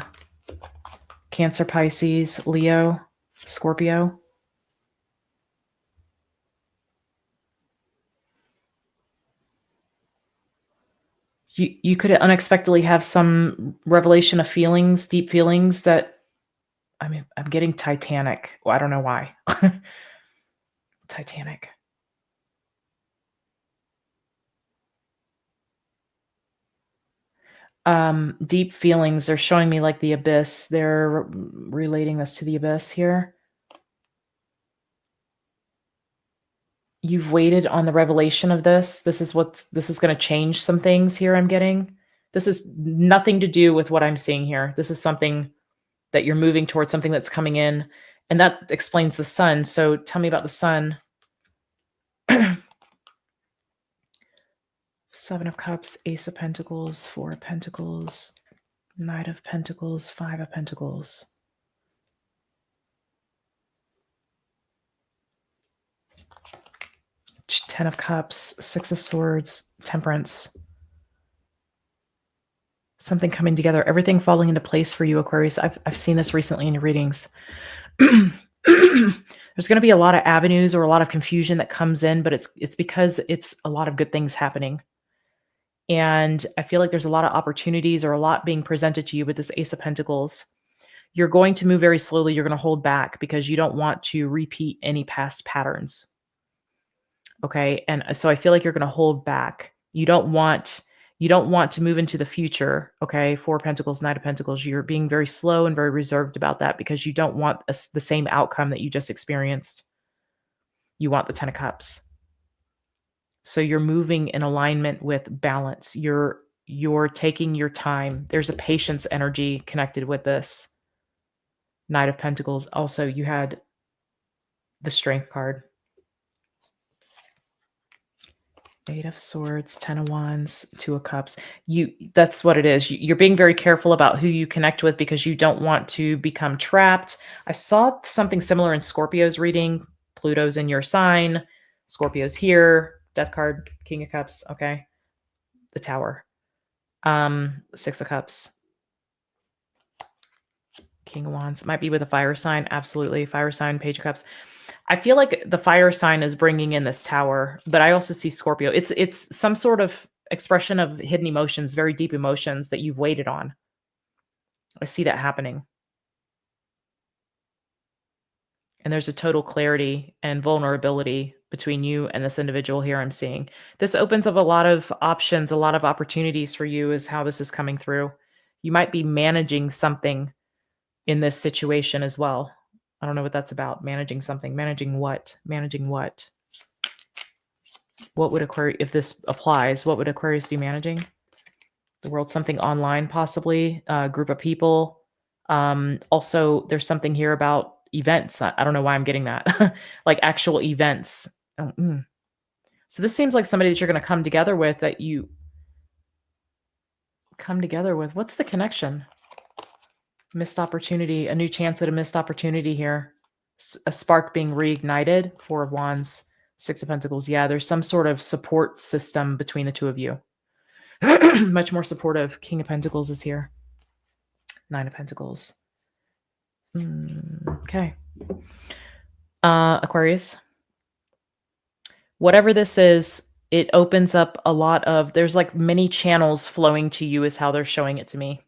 Cancer, Pisces, Leo, Scorpio. You could unexpectedly have some revelation of feelings, deep feelings that, I mean, I'm getting Titanic. Well, I don't know why. Titanic. Deep feelings. They're showing me like the abyss. They're relating this to the abyss here. You've waited on the revelation of this. This is going to change some things here. I'm getting. This is nothing to do with what I'm seeing here. This is something that you're moving towards, something that's coming in, and that explains the Sun. So tell me about the Sun. Seven of Cups, Ace of Pentacles, Four of Pentacles, Knight of Pentacles, Five of Pentacles. Ten of Cups, Six of Swords, Temperance. Something coming together, everything falling into place for you, Aquarius. I've seen this recently in your readings. There's going to be a lot of avenues or a lot of confusion that comes in, but it's because it's a lot of good things happening. And I feel like there's a lot of opportunities or a lot being presented to you with this Ace of Pentacles. You're going to move very slowly. You're going to hold back because you don't want to repeat any past patterns. Okay. And so I feel like you're going to hold back. You don't want to move into the future. Okay. Four of Pentacles, Knight of Pentacles. You're being very slow and very reserved about that because you don't want the same outcome that you just experienced. You want the Ten of Cups. So you're moving in alignment with balance. You're taking your time. There's a patience energy connected with this. Knight of Pentacles. Also, you had the Strength card. Eight of Swords, Ten of Wands, Two of Cups. That's what it is. You're being very careful about who you connect with because you don't want to become trapped. I saw something similar in Scorpio's reading. Pluto's in your sign. Scorpio's here. Death card, King of Cups. Okay. The Tower. Six of Cups. King of Wands. Might be with a fire sign. Absolutely. Fire sign, Page of Cups. I feel like the fire sign is bringing in this Tower, but I also see Scorpio. It's some sort of expression of hidden emotions, very deep emotions that you've waited on. I see that happening. And there's a total clarity and vulnerability between you and this individual here I'm seeing. This opens up a lot of options, a lot of opportunities for you is how this is coming through. You might be managing something in this situation as well. I don't know what that's about. Managing something. Managing what? Managing what? What would Aquarius, if this applies, what would Aquarius be managing? The world, something online, possibly, a group of people. Also, there's something here about events. I don't know why I'm getting that. Like actual events. So this seems like somebody that you're going to come together with, that you come together with. What's the connection? Missed opportunity, a new chance at a missed opportunity here. A spark being reignited. Four of Wands, Six of Pentacles. Yeah, there's some sort of support system between the two of you. Much more supportive. King of Pentacles is here. Nine of Pentacles. Okay. Aquarius. Whatever this is, it opens up a lot of, there's like many channels flowing to you is how they're showing it to me.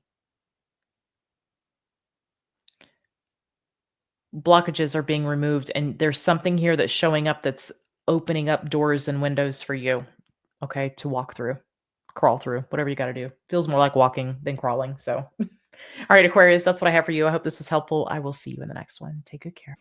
Blockages are being removed, and there's something here that's showing up that's opening up doors and windows for you, okay, to walk through, crawl through, whatever you got to do. Feels more like walking than crawling. So, all right, Aquarius, that's what I have for you. I hope this was helpful. I will see you in the next one. Take good care.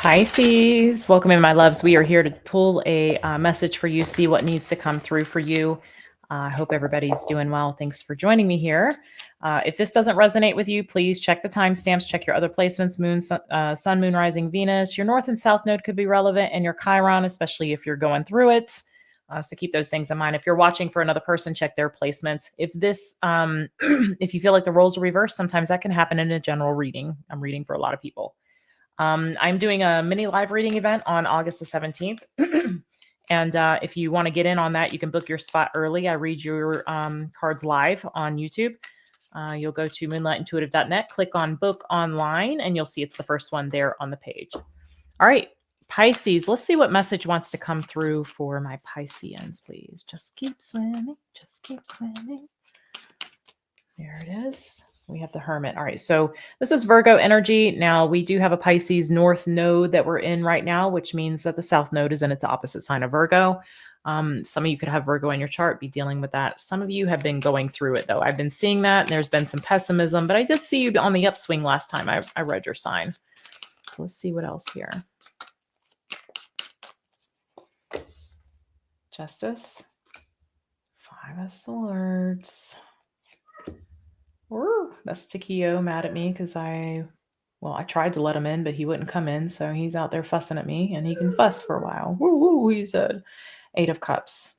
Pisces, welcome in, my loves. We are here to pull a message for you, see what needs to come through for you. I hope everybody's doing well. Thanks for joining me here. If this doesn't resonate with you, please check the timestamps, check your other placements, moon, sun, moon, rising, Venus. Your north and south node could be relevant, and your Chiron, especially if you're going through it. So keep those things in mind. If you're watching for another person, check their placements. If this, if you feel like the roles are reversed, sometimes that can happen in a general reading. I'm reading for a lot of people. I'm doing a mini live reading event on August the 17th. And if you want to get in on that, you can book your spot early. I read your cards live on YouTube. You'll go to moonlightintuitive.net, click on book online, and you'll see it's the first one there on the page. All right, Pisces, let's see what message wants to come through for my Pisceans, please. Just keep swimming. Just keep swimming. There it is. We have the Hermit. All right, so this is Virgo energy. Now, we do have a Pisces North node that we're in right now, which means that the South node is in its opposite sign of Virgo. Some of you could have Virgo in your chart, be dealing with that. Some of you have been going through it, though. I've been seeing that, and there's been some pessimism, but I did see you on the upswing last time I read your sign. So let's see what else here. Justice. Five of Swords. Ooh, that's Takio mad at me because I tried to let him in, but he wouldn't come in. So he's out there fussing at me, and he can fuss for a while. Woo, woo, he said. Eight of Cups.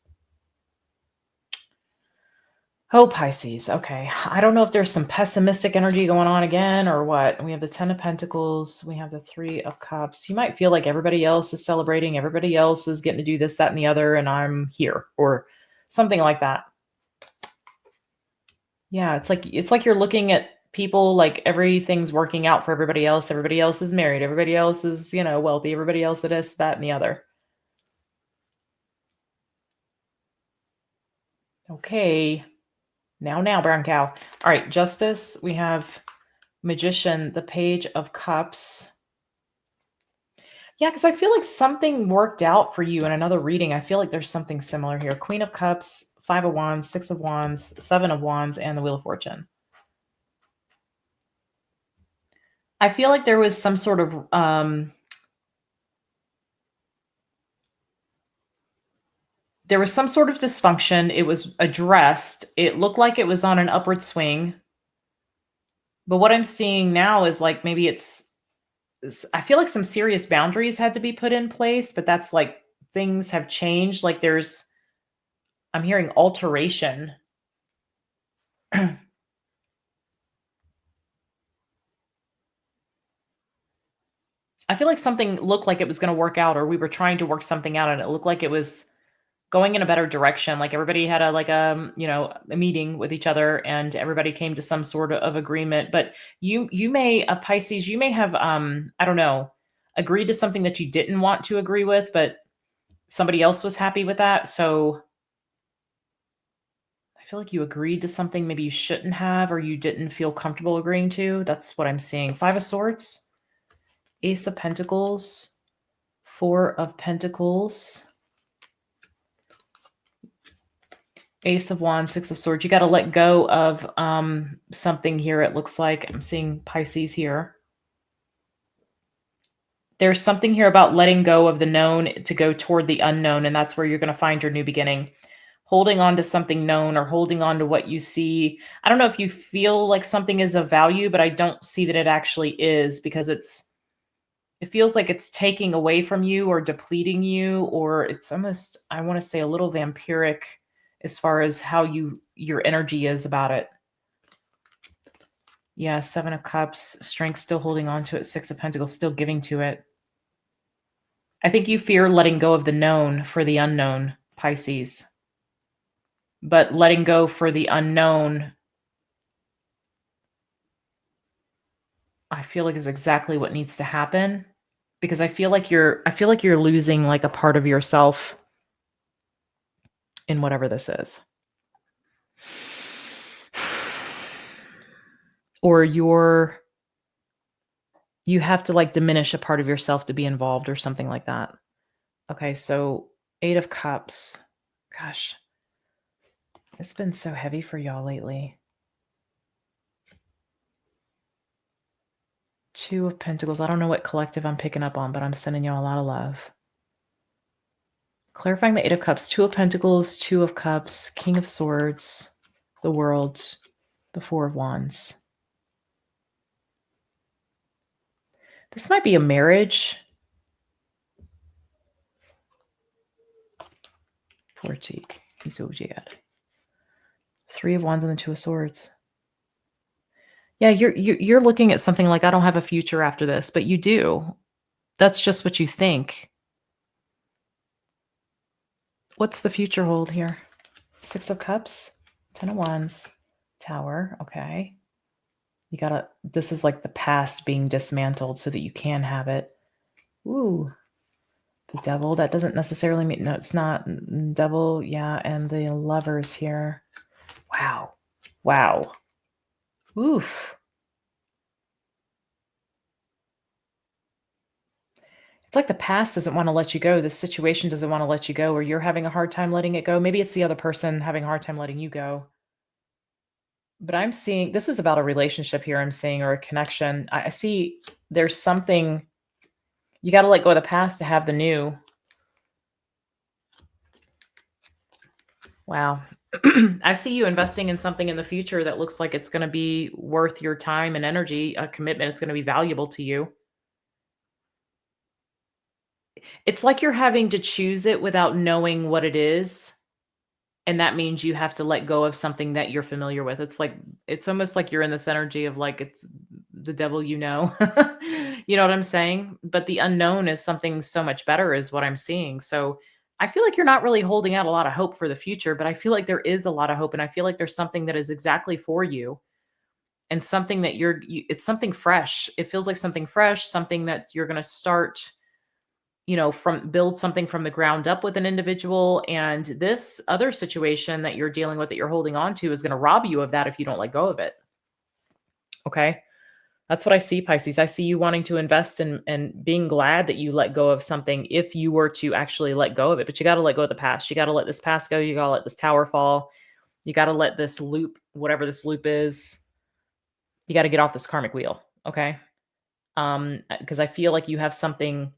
Oh, Pisces. Okay. I don't know if there's some pessimistic energy going on again or what. We have the 10 of Pentacles. We have the 3 of Cups. You might feel like everybody else is celebrating, everybody else is getting to do this, that, and the other, and I'm here, or something like that. Yeah, it's like you're looking at people like everything's working out for everybody else. Everybody else is married. Everybody else is, wealthy. Everybody else it is that and the other. Okay. Now, brown cow. All right, Justice. We have Magician, the Page of Cups. Yeah, because I feel like something worked out for you in another reading. I feel like there's something similar here. Queen of Cups, 5 of Wands, 6 of Wands, 7 of Wands, and the Wheel of Fortune. I feel like there was some sort of dysfunction. It was addressed. It looked like it was on an upward swing. But what I'm seeing now is like maybe I feel like some serious boundaries had to be put in place, but that's like things have changed. Like I'm hearing alteration. I feel like something looked like it was going to work out, or we were trying to work something out, and it looked like it was going in a better direction. Like everybody had a meeting with each other, and everybody came to some sort of agreement. But you may, Pisces, you may have I don't know, agreed to something that you didn't want to agree with, but somebody else was happy with that. So I feel like you agreed to something maybe you shouldn't have, or you didn't feel comfortable agreeing to. That's what I'm seeing. 5 of Swords, Ace of Pentacles, 4 of Pentacles, Ace of Wands, 6 of Swords. You got to let go of something here. It looks like I'm seeing Pisces here. There's something here about letting go of the known to go toward the unknown, and that's where you're going to find your new beginning. Holding on to something known, or holding on to what you see. I don't know if you feel like something is of value, but I don't see that it actually is, because it feels like it's taking away from you or depleting you, or it's almost, I want to say, a little vampiric as far as how your energy is about it. Yeah, 7 of Cups, Strength, still holding on to it, 6 of Pentacles, still giving to it. I think you fear letting go of the known for the unknown, Pisces. But letting go for the unknown, I feel like, is exactly what needs to happen, because I feel like you're losing like a part of yourself in whatever this is. Or you have to like diminish a part of yourself to be involved or something like that. Okay, so 8 of Cups. Gosh, it's been so heavy for y'all lately. 2 of Pentacles. I don't know what collective I'm picking up on, but I'm sending y'all a lot of love. Clarifying the 8 of Cups, 2 of Pentacles, 2 of Cups, King of Swords, the World, the 4 of Wands. This might be a marriage. 40. 3 of Wands and the 2 of Swords. Yeah, you're looking at something like, I don't have a future after this, but you do. That's just what you think. What's the future hold here? 6 of Cups, 10 of Wands, Tower. Okay. This is like the past being dismantled so that you can have it. Ooh. The Devil. That doesn't necessarily mean, no, it's not. Devil, yeah, and the Lovers here. Wow. Wow. Oof. It's like the past doesn't want to let you go. The situation doesn't want to let you go, or you're having a hard time letting it go. Maybe it's the other person having a hard time letting you go. But I'm seeing, this is about a relationship here, I'm seeing, or a connection. I see there's something, you got to let go of the past to have the new. Wow. I see you investing in something in the future that looks like it's going to be worth your time and energy, a commitment. It's going to be valuable to you. It's like you're having to choose it without knowing what it is. And that means you have to let go of something that you're familiar with. It's almost like you're in this energy of like it's the devil you know. You know what I'm saying? But the unknown is something so much better is what I'm seeing. So I feel like you're not really holding out a lot of hope for the future, but I feel like there is a lot of hope and I feel like there's something that is exactly for you and something that it's something fresh. It feels like something fresh, something that you're going to start, from build something from the ground up with an individual. And this other situation that you're dealing with that you're holding on to is going to rob you of that if you don't let go of it. Okay. That's what I see, Pisces. I see you wanting to invest in and being glad that you let go of something if you were to actually let go of it. But you got to let go of the past. You got to let this past go. You got to let this tower fall. You got to let this loop, whatever this loop is, you got to get off this karmic wheel. Okay. Because I feel like you have something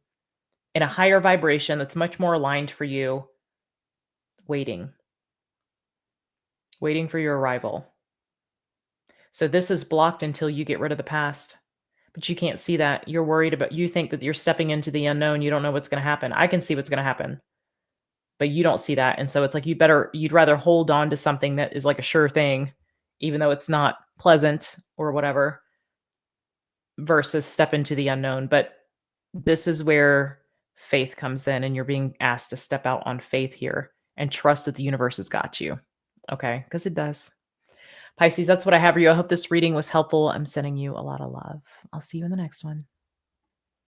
in a higher vibration that's much more aligned for you, waiting, waiting for your arrival. So this is blocked until you get rid of the past. But you can't see that. You're worried about, you think that you're stepping into the unknown. You don't know what's going to happen. I can see what's going to happen, but you don't see that. And so it's like you'd rather hold on to something that is like a sure thing, even though it's not pleasant or whatever, versus step into the unknown. But this is where faith comes in, and you're being asked to step out on faith here and trust that the universe has got you. Okay? Because it does. Pisces, that's what I have for you. I hope this reading was helpful. I'm sending you a lot of love. I'll see you in the next one.